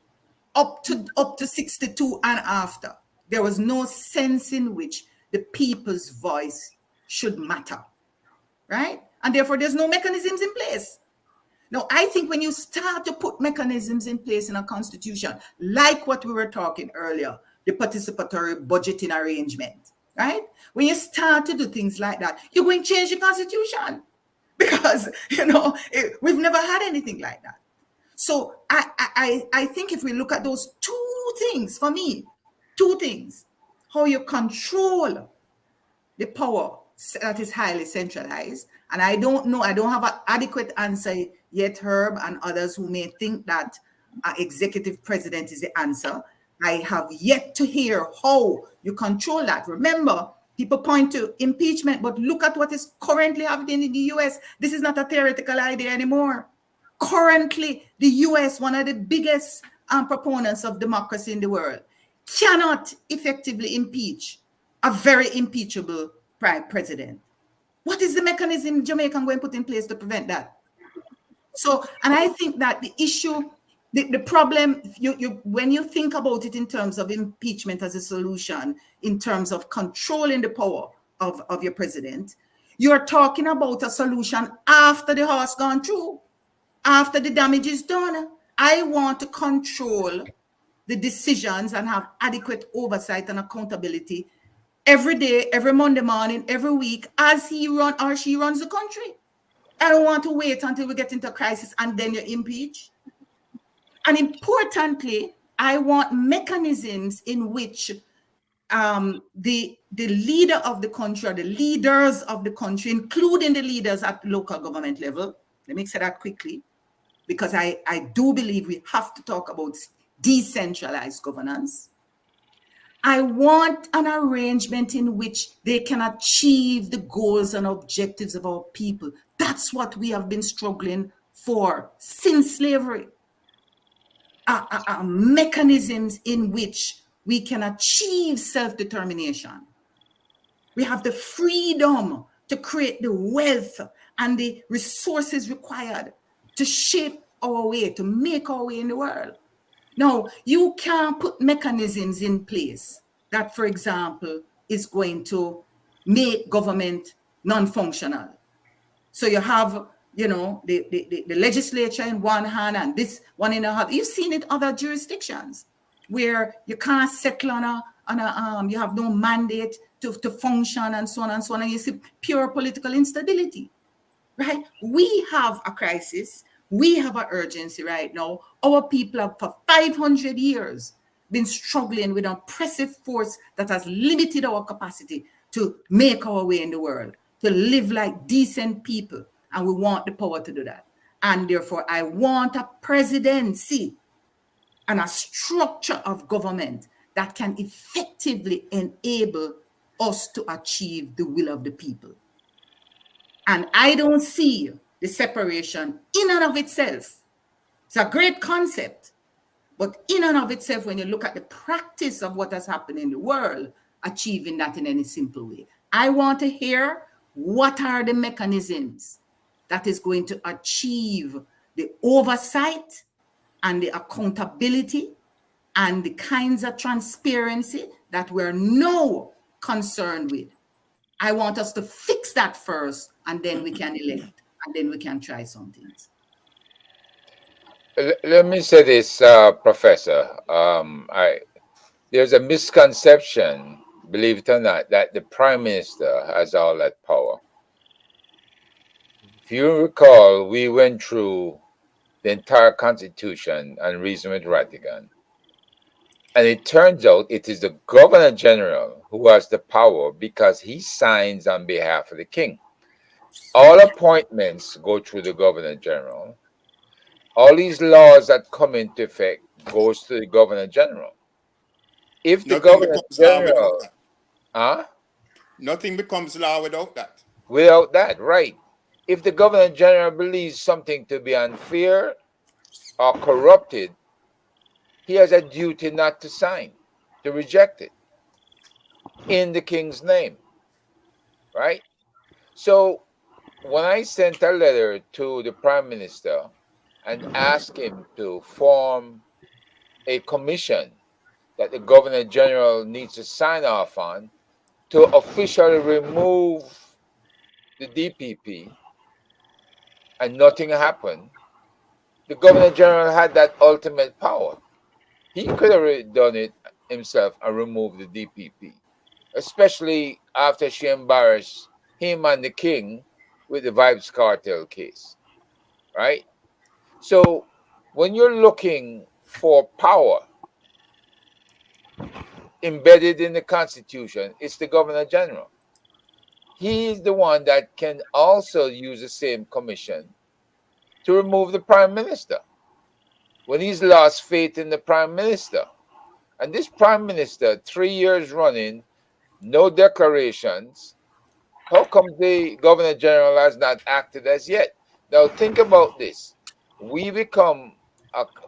up to 62 and after, there was no sense in which the people's voice should matter, right? And therefore, there's no mechanisms in place. Now, I think when you start to put mechanisms in place in a constitution, like what we were talking earlier, the participatory budgeting arrangement, right? When you start to do things like that, you're going to change the constitution, because, we've never had anything like that. So I think if we look at those two things, for me, two things, how you control the power that is highly centralized. And I don't know, I don't have an adequate answer yet, Herb, and others who may think that executive president is the answer. I have yet to hear how you control that. Remember, people point to impeachment, but look at what is currently happening in the US. This is not a theoretical idea anymore. Currently, the US, one of the biggest proponents of democracy in the world, cannot effectively impeach a very impeachable prime president. What is the mechanism Jamaica going to put in place to prevent that? So, and I think that the issue, the problem, when you think about it in terms of impeachment as a solution, in terms of controlling the power of your president, you're talking about a solution after the horse gone through, after the damage is done. I want to control the decisions and have adequate oversight and accountability every day, every Monday morning, every week, as he or she runs the country. I don't want to wait until we get into a crisis and then you impeach. And importantly, I want mechanisms in which the leader of the country, or the leaders of the country, including the leaders at local government level, let me say that quickly, because I do believe we have to talk about decentralized governance. I want an arrangement in which they can achieve the goals and objectives of our people. That's what we have been struggling for since slavery. Mechanisms in which we can achieve self-determination. We have the freedom to create the wealth and the resources required to shape our way, to make our way in the world. Now, you can't put mechanisms in place that, for example, is going to make government non-functional. So you have, the legislature in one hand and this one in another. You've seen it other jurisdictions where you can't settle you have no mandate to function and so on and so on. And you see pure political instability, right? We have a crisis. We have an urgency right now. Our people have for 500 years been struggling with an oppressive force that has limited our capacity to make our way in the world, to live like decent people. And we want the power to do that. And therefore, I want a presidency and a structure of government that can effectively enable us to achieve the will of the people. And I don't see the separation in and of itself. It's a great concept, but in and of itself, when you look at the practice of what has happened in the world, achieving that in any simple way. I want to hear what are the mechanisms that is going to achieve the oversight and the accountability and the kinds of transparency that we're now concerned with. I want us to fix that first, and then we can elect, and then we can try some things. Let me say this, Professor. There's a misconception, believe it or not, that the Prime Minister has all that power. If you recall, we went through the entire Constitution and reasoned with Rattigan. And it turns out it is the Governor General who has the power because he signs on behalf of the King. All appointments go through the Governor General. All these laws that come into effect goes to the Governor General. If the Nothing Governor becomes law without General, that. Nothing becomes law without that. Without that, right? If the Governor General believes something to be unfair or corrupted, he has a duty not to sign, to reject it in the King's name, right? So when I sent a letter to the Prime Minister and asked him to form a commission that the Governor General needs to sign off on to officially remove the DPP, and nothing happened, the Governor General had that ultimate power. He could have done it himself and removed the DPP, especially after she embarrassed him and the King with the Vibes Cartel case, right? So when you're looking for power embedded in the Constitution, it's the Governor General. He is the one that can also use the same commission to remove the Prime Minister when he's lost faith in the Prime Minister. And this Prime Minister, 3 years running, no declarations. How come the Governor General has not acted as yet? Now think about this. We become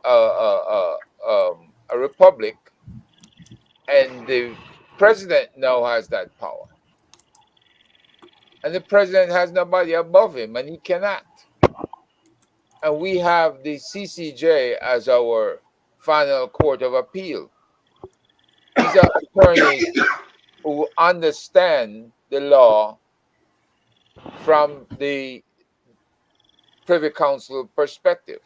a republic, and the president now has that power. And the president has nobody above him, and he cannot. And we have the CCJ as our final court of appeal. These are attorneys who understand the law from the Privy Council perspective.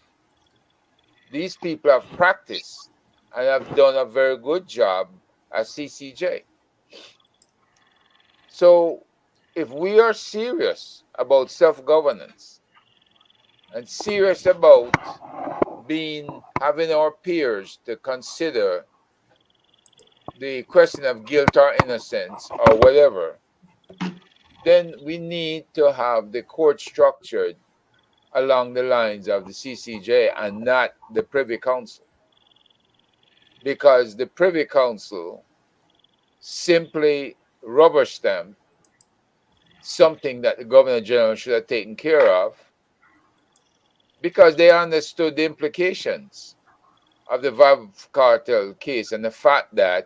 These people have practiced and have done a very good job as CCJ. So if we are serious about self-governance and serious about having our peers to consider the question of guilt or innocence or whatever, then we need to have the court structured along the lines of the CCJ and not the Privy Council. Because the Privy Council simply rubber stamped something that the Governor General should have taken care of because they understood the implications of the Vav cartel case and the fact that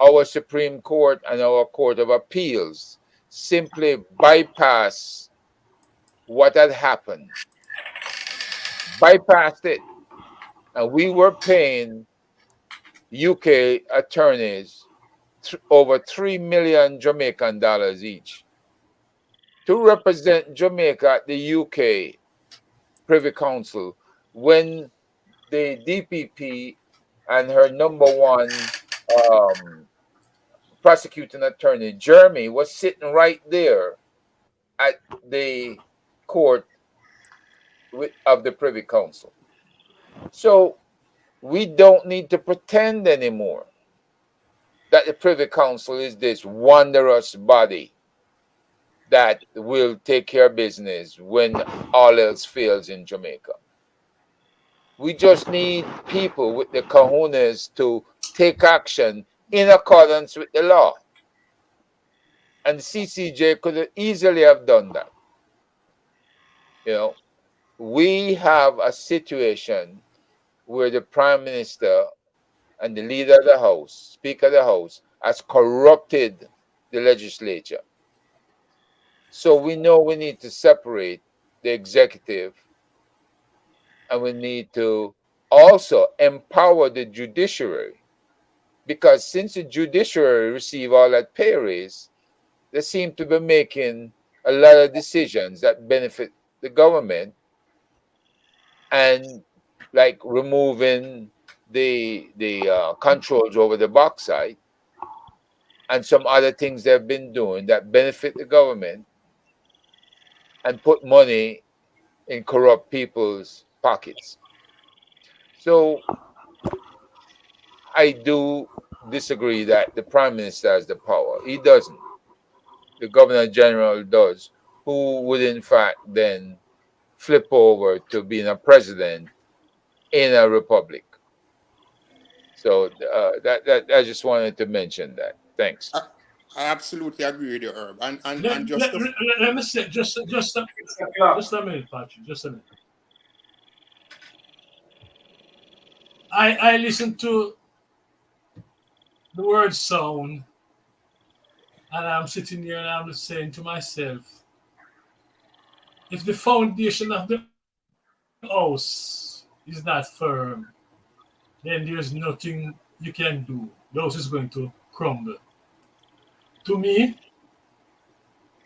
our Supreme Court and our Court of Appeals simply bypass what had happened, bypassed it. And we were paying UK attorneys over 3 million Jamaican dollars each to represent Jamaica at the UK Privy Council when the DPP and her number one prosecuting attorney, Jeremy, was sitting right there at the court of the Privy Council. So we don't need to pretend anymore that the Privy Council is this wondrous body that will take care of business when all else fails in Jamaica. We just need people with the cojones to take action in accordance with the law. And the CCJ could easily have done that. You know, we have a situation where the Prime Minister and the leader of the House, Speaker of the House, has corrupted the legislature. So we know we need to separate the executive, and we need to also empower the judiciary, because since the judiciary receive all that pay raise, they seem to be making a lot of decisions that benefit the government, and like removing the controls over the bauxite and some other things they've been doing that benefit the government and put money in corrupt people's pockets. So I do disagree that the Prime Minister has the power. He doesn't. The Governor General does, who would in fact then flip over to being a president in a republic. So that I just wanted to mention that. Thanks. I absolutely agree with you, Herb. And Let, just let, to, let me say, just a minute, Patrick, just a minute. I listen to the word sound, and I'm sitting here and I'm saying to myself, if the foundation of the house is not firm, then there's nothing you can do. The house is going to crumble. To me,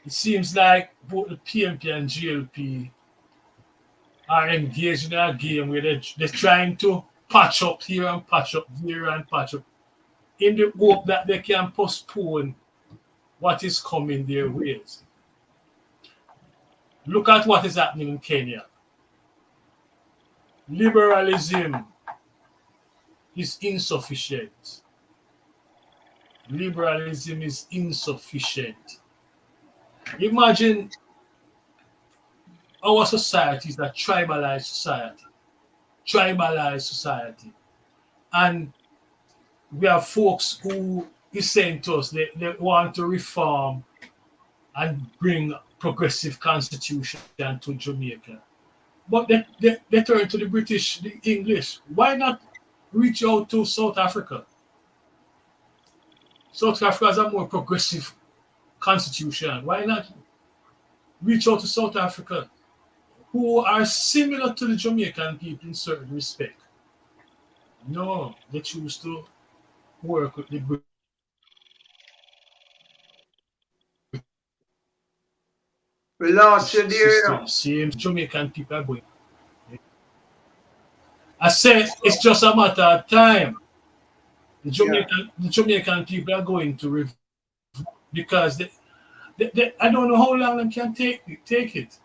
it seems like both the PMP and GLP are engaged in a game where they're trying to patch up here and patch up there and patch up in the hope that they can postpone what is coming their ways. Look at what is happening in Kenya. Liberalism is insufficient. Liberalism is insufficient. Imagine our society is a tribalized society. Tribalized society. And we have folks who is saying to us they want to reform and bring progressive constitution to Jamaica. But they turn to the British, the English. Why not reach out to South Africa? South Africa has a more progressive constitution. Why not reach out to South Africa, who are similar to the Jamaican people in certain respect? No, they choose to work with the British We lost you system. there. Same Jamaican people are going. I say it's just a matter of time. The Jamaican people are going to revolt because I don't know how long they can take it.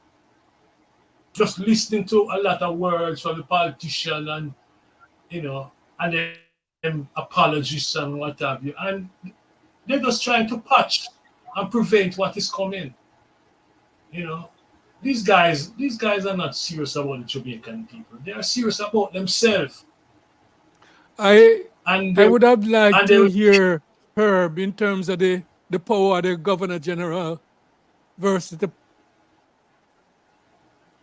Just listening to a lot of words from the politician and and them apologies and what have you, and they're just trying to patch and prevent what is coming. You know, these guys are not serious about the Jamaican people. They are serious about themselves. I And would have liked they to hear Herb in terms of the power of the Governor General versus the.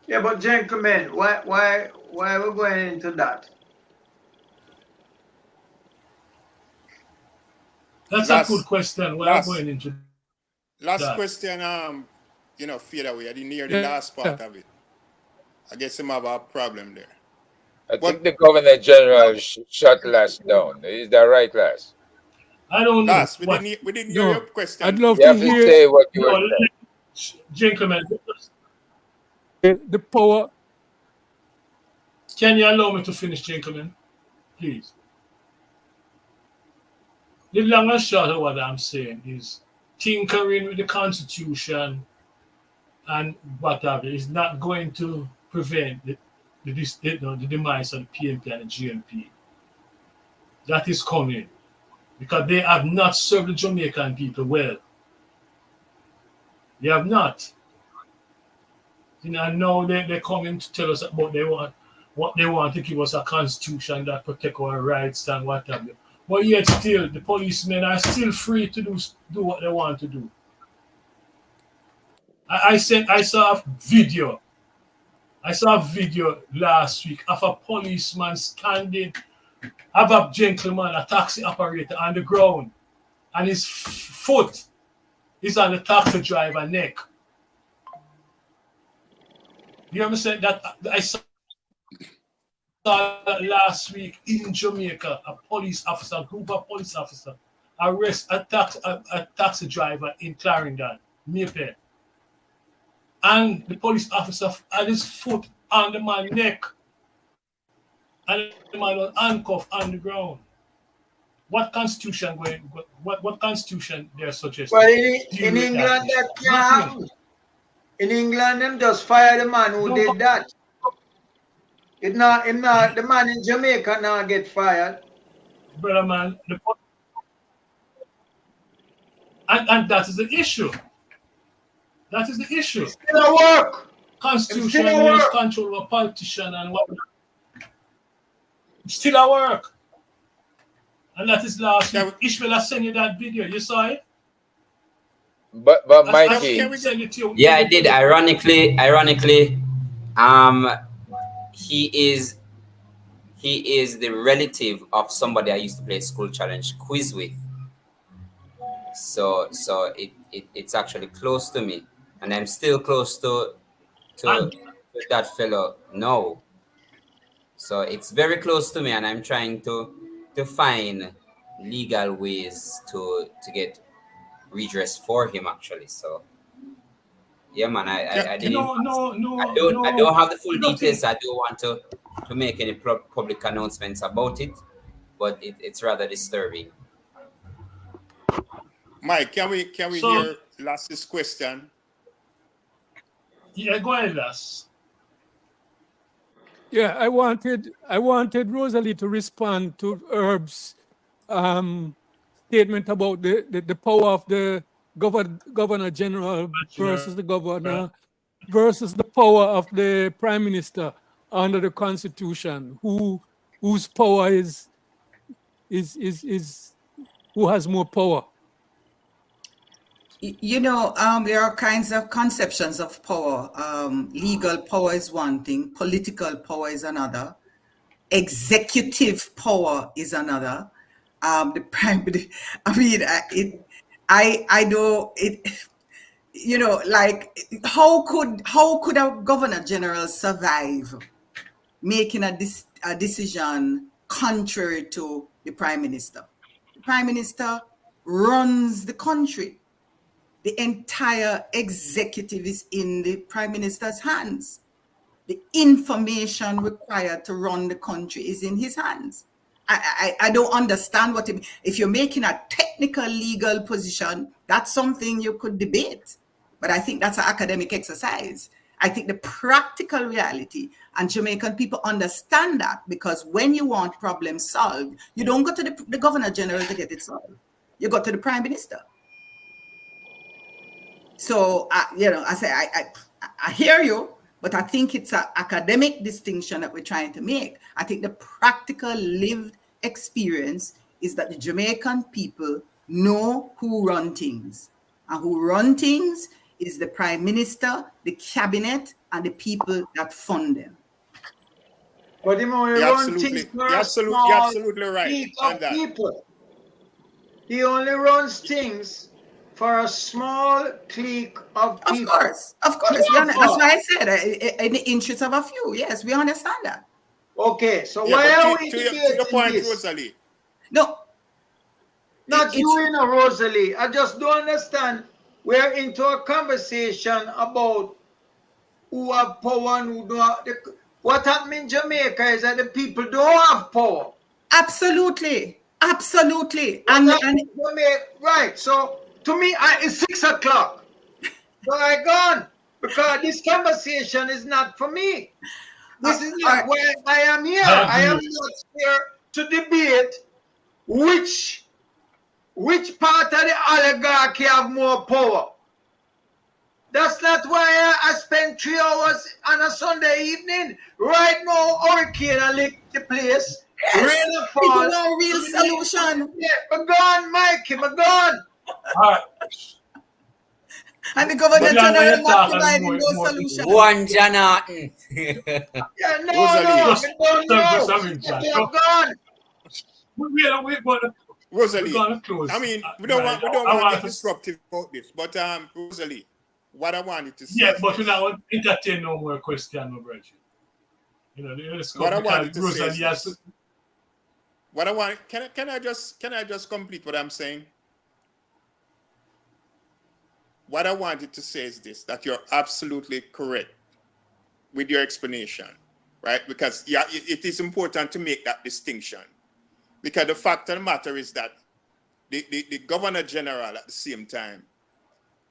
Yeah, but gentlemen, why are we going into that? That's a good question. Why are we going into last that? question, fade away. I didn't hear the last part of it. I guess him have a problem there. I think the Governor General shut last down. Is that right, Last? I don't know. Last, we didn't hear your question. I'd love You to have to hear say what you were saying. Gentlemen, the power. can you allow me to finish, gentlemen? Please. The long and short of what I'm saying is tinkering with the Constitution and whatever is not going to prevent the demise of the PMP and the GMP. That is coming because they have not served the Jamaican people well. They have not. Now they're coming to tell us about what they want to give us a constitution that protect our rights and whatever. But yet still, the policemen are still free to do what they want to do. I saw a video. I saw a video last week of a policeman standing, have a gentleman, a taxi operator on the ground, and his foot is on the taxi driver neck. You understand that? I saw that last week in Jamaica. A group of police officers arrest a taxi driver in Clarendon, Mayfair. And the police officer had his foot on the man's neck. And the man was handcuffed on the ground. What constitution what constitution they're suggesting? Well, in England, that can't happen. In England, them just fire the man who did that. The man in Jamaica now get fired. Brother man, and that is the issue. That is the issue. It's still a work. Constitution means control of a politician and what. It's still a work. And that is last week. Ishmael, I sent you that video. You saw it? But Mikey, yeah, I did. Ironically, he is the relative of somebody I used to play school challenge quiz with. So it's actually close to me, and I'm still close to that fellow. No, so it's very close to me, and I'm trying to find legal ways to get redress for him actually. So yeah, man, I didn't. I don't have the full details. I don't want to make any public announcements about it, but it's rather disturbing. Mike, can we hear Lass's question? Yeah, go ahead, Lass. Yeah, I wanted Rosalie to respond to Herb's statement about the power of the governor general versus the governor versus the power of the prime minister under the constitution. Whose power is who has more power? You know, there are kinds of conceptions of power. Legal power is one thing, political power is another, executive power is another. The prime, I mean, I know it. You know, like how could a governor general survive making a decision contrary to the prime minister? The prime minister runs the country. The entire executive is in the prime minister's hands. The information required to run the country is in his hands. I don't understand what it, if you're making a technical legal position, that's something you could debate. But I think that's an academic exercise. I think the practical reality, and Jamaican people understand that, because when you want problems solved, you don't go to the governor general to get it solved. You go to the prime minister. So, you know, I say, I hear you, but I think it's an academic distinction that we're trying to make. I think the practical lived experience is that the Jamaican people know who run things. And who run things is the prime minister, the cabinet, and the people that fund them. But him only run things for a small absolutely right on that. people. He only runs things for a small clique of people. Of course. That's why I said in the interest of a few. Yes, we understand that. Okay, so why are we debating to your point, this? Rosalie? No. Not you, Rosalie. I just don't understand. We're into a conversation about who have power and who don't have. What happened in Jamaica is that the people don't have power. Absolutely. Right. So to me, it's 6 o'clock. So I gone because this conversation is not for me. This is not why I am here. I am not here to debate which part of the oligarchy have more power. That's not why I spend 3 hours on a Sunday evening. Right now, hurricane and lick the place. Yes. Rain People fall. want real solution. Yeah, my gun, Mikey, my gun. All right. And the Governor But now when General you not talk and providing more, those more solutions. One Jonathan. Yeah, no, Rosalie. no, Just, me don't know. just, I mean, John. Me a gun. We're Rosalie, gonna close. I mean, Right. we don't I want to want get to, disruptive about this, but Rosalie, what I wanted to say yeah, is but we this. not want to entertain no more question, no brethren. Let's go What I because wanted to say is Rosalie has to. this. What I want can I just complete what I'm saying? What I wanted to say is this, that you're absolutely correct with your explanation, right? Because yeah, it is important to make that distinction. Because the fact of the matter is that the Governor General at the same time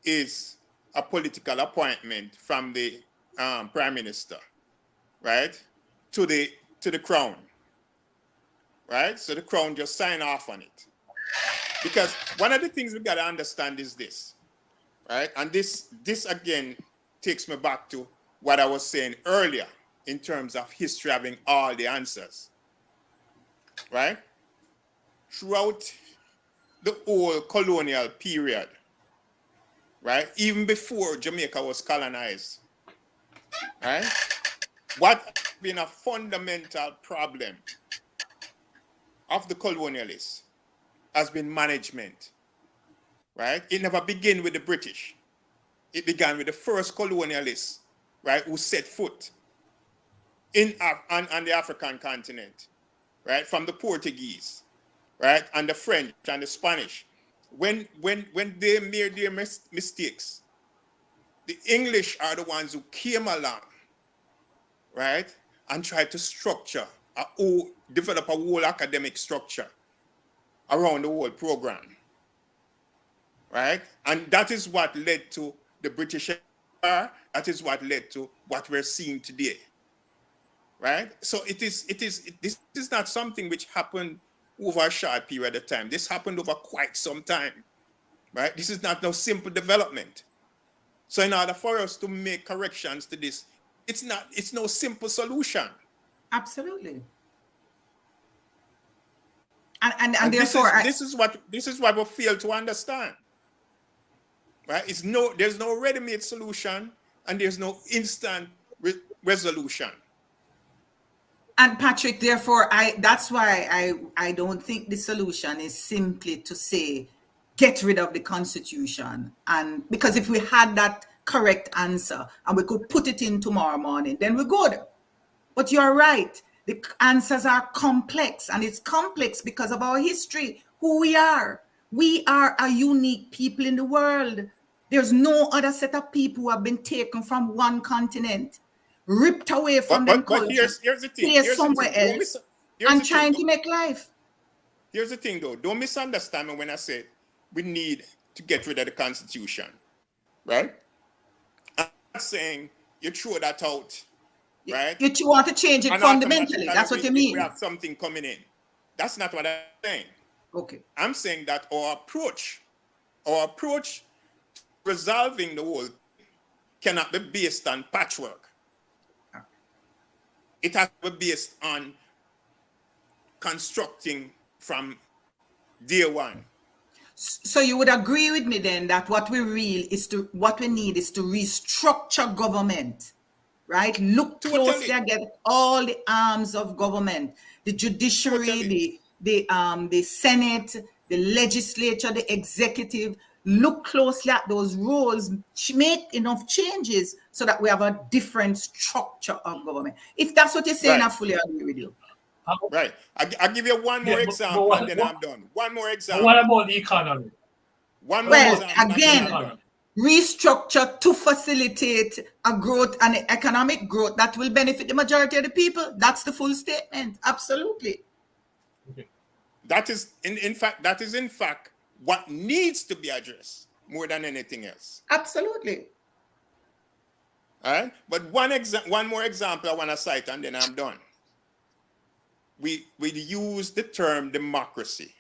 is a political appointment from the Prime Minister, right? To the Crown, right? So the Crown just sign off on it. Because one of the things we got to understand is this, right? And this again takes me back to what I was saying earlier in terms of history having all the answers, right? Throughout the whole colonial period, right? Even before Jamaica was colonized, right? What has been a fundamental problem of the colonialists has been management, right? It never began with the British. It began with the first colonialists, right, who set foot on the African continent, right, from the Portuguese, right, and the French and the Spanish. When they made their mistakes, the English are the ones who came along, right, and tried to develop a whole academic structure around the whole program, right? And that is what led to the British Empire. That is what led to what we're seeing today, right? So this is not something which happened over a short period of time. This happened over quite some time, right? This is not no simple development. So in order for us to make corrections to this, it's no simple solution. Absolutely. And therefore therefore, this is what we fail to understand, right? There's no ready-made solution and there's no instant resolution. And Patrick, therefore, that's why I don't think the solution is simply to say, get rid of the Constitution. And because if we had that correct answer and we could put it in tomorrow morning, then we're good. But you're right. The answers are complex, and it's complex because of our history, who we are. We are a unique people in the world. There's no other set of people who have been taken from one continent, ripped away from them But culture, here's the thing. placed somewhere else, and trying to make life. Here's the thing, though. Don't misunderstand me when I say we need to get rid of the Constitution, right? I'm not saying you throw that out, right? You want to change it and fundamentally. That's what you mean. We have something coming in. That's not what I'm saying. Okay. I'm saying that our approach to resolving the whole cannot be based on patchwork. It has to be based on constructing from day one. So you would agree with me then that what we need is to restructure government, right? Look closely at all the arms of government, the judiciary, the Senate, the legislature, the executive. Look closely at those roles, make enough changes so that we have a different structure of government. If that's what you're saying, I fully agree with you. Right. I'll give you one more example and then I'm done. One more example. What about the economy? Again, restructure to facilitate a growth and economic growth that will benefit the majority of the people. That's the full statement. Absolutely. Okay. That is in fact what needs to be addressed more than anything else. Absolutely. All right. But one more example I want to cite and then I'm done. We use the term democracy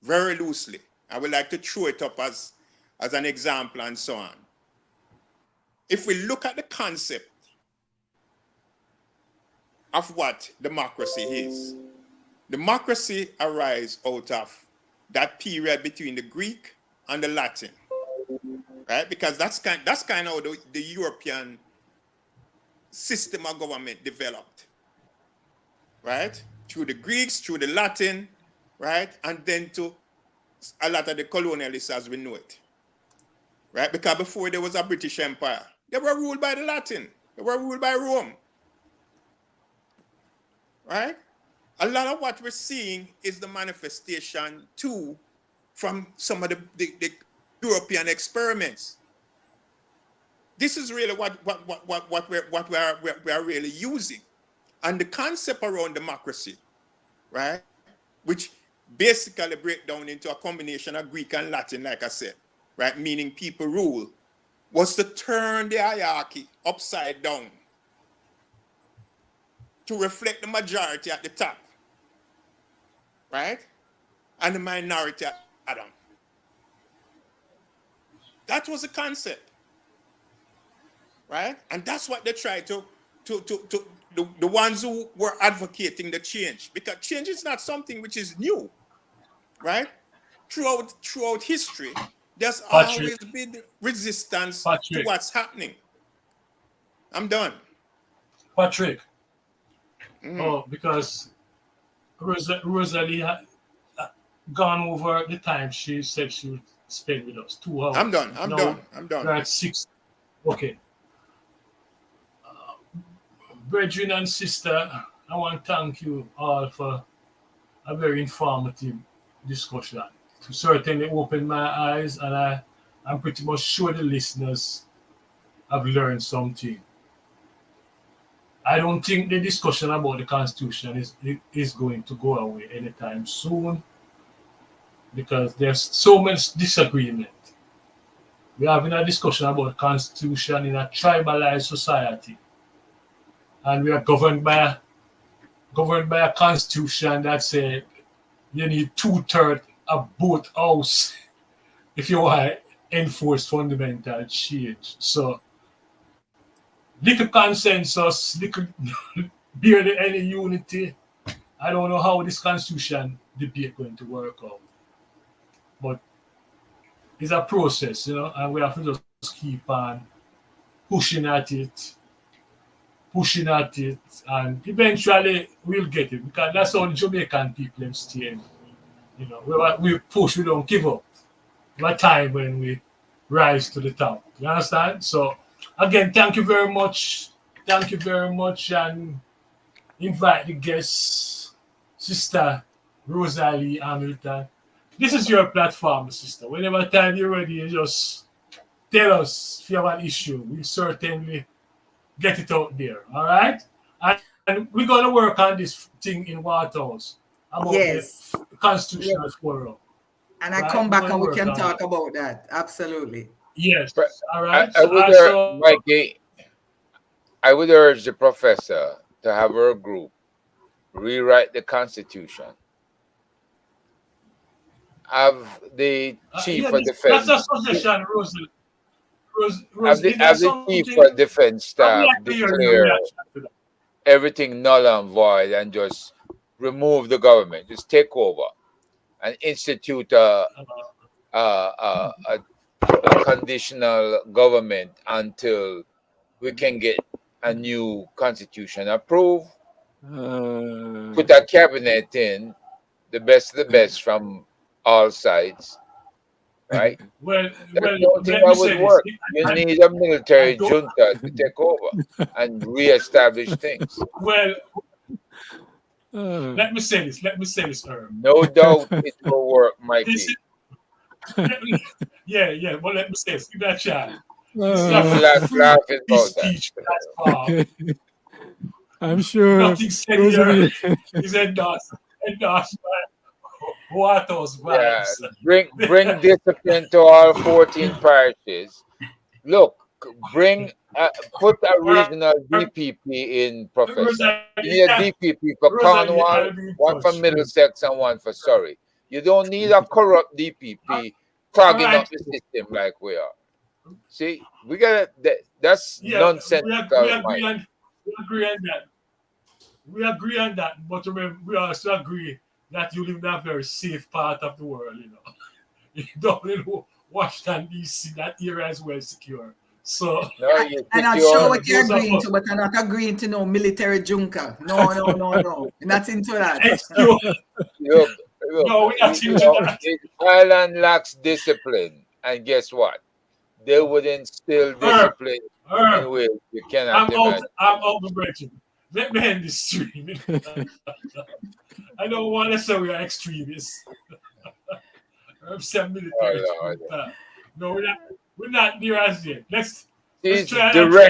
very loosely. I would like to throw it up as an example and so on. If we look at the concept of what democracy is, Democracy arises out of that period between the Greek and the Latin, right? Because that's kind of how the European system of government developed, right? Through the Greeks, through the Latin, right? And then to a lot of the colonialists as we know it, right? Because before there was a British Empire, they were ruled by the Latin, they were ruled by Rome, right? A lot of what we're seeing is the manifestation too from some of the European experiments. This is really what we are really using, and the concept around democracy, right? Which basically break down into a combination of Greek and Latin, like I said, right? Meaning people rule, was to turn the hierarchy upside down to reflect the majority at the top, right? And the minority at the bottom. That was the concept, right? And that's what they tried to the ones who were advocating the change, because change is not something which is new, right? Throughout history, there's always been resistance to what's happening. I'm done. Patrick. Oh, because Rosalie had gone over the time she said she would spend with us, 2 hours. I'm done. I'm done. We're at 6. Okay. Brethren and sister, I want to thank you all for a very informative discussion. To certainly open my eyes, and I'm pretty much sure the listeners have learned something. I don't think the discussion about the Constitution is going to go away anytime soon, because there's so much disagreement. We're having a discussion about the Constitution in a tribalized society, and we are governed by a Constitution that said you need 2/3 of both house if you want to enforce fundamental change. So, little consensus, little barely any unity. I don't know how this Constitution debate going to work out, but it's a process, and we have to just keep on pushing at it, and eventually we'll get it, because that's how the Jamaican people stay. We push, we don't give up. There's a time when we rise to the top. You understand? So, again, thank you very much. And invite the guests, Sister Rosalie Hamilton. This is your platform, sister. Whenever time you're ready, you just tell us if you have an issue. We'll certainly get it out there. All right? And we're going to work on this thing in Waterhouse about the Constitutional Forum. And I come back and we can talk about that. Absolutely. Yes. All right. Mikey, I would urge the professor to have her group rewrite the Constitution. Have the chief of defense. That's a suggestion, Rosie. Have the chief of defense staff declare everything null and void and just remove the government, just take over and institute a conditional government until we can get a new constitution approved. Put a cabinet in, the best of the best from all sides, right? Well, that would work. You need a military junta to take over and re-establish things. Well, let me say this, Herb. No doubt it will work, Mikey. Yeah. Well, let me say this. Give that shot. Laughing about that. I'm sure. Nothing said here is endorsed by Waterhouse vibes. Yeah. Bring discipline to all 14 parishes. Look, put a regional DPP in, Professor. You need a DPP for Cornwall, one for Middlesex, and one for Surrey. You don't need a corrupt DPP clogging up the system like we are. See, we got that's nonsensical. We agree on that. We agree on that, but remember, we also agree that you live in a very safe part of the world, you know. You don't in Washington, D.C., that area is well secure. So, No, you I'm not secure. sure what you're those of agreeing us, to, but I'm not agreeing to no military junta. No, no, no, no. I'm not into that. excuse, Look, no, we're not into that. if Thailand lacks discipline, and guess what? They would instill Herb, discipline in Herb, ways you cannot imagine. I'm out the bridge. Let me end this stream. I don't want to say we are extremists. Herb said military Oh, Lord. junta. No, we're not there as yet. Let's It's try and direct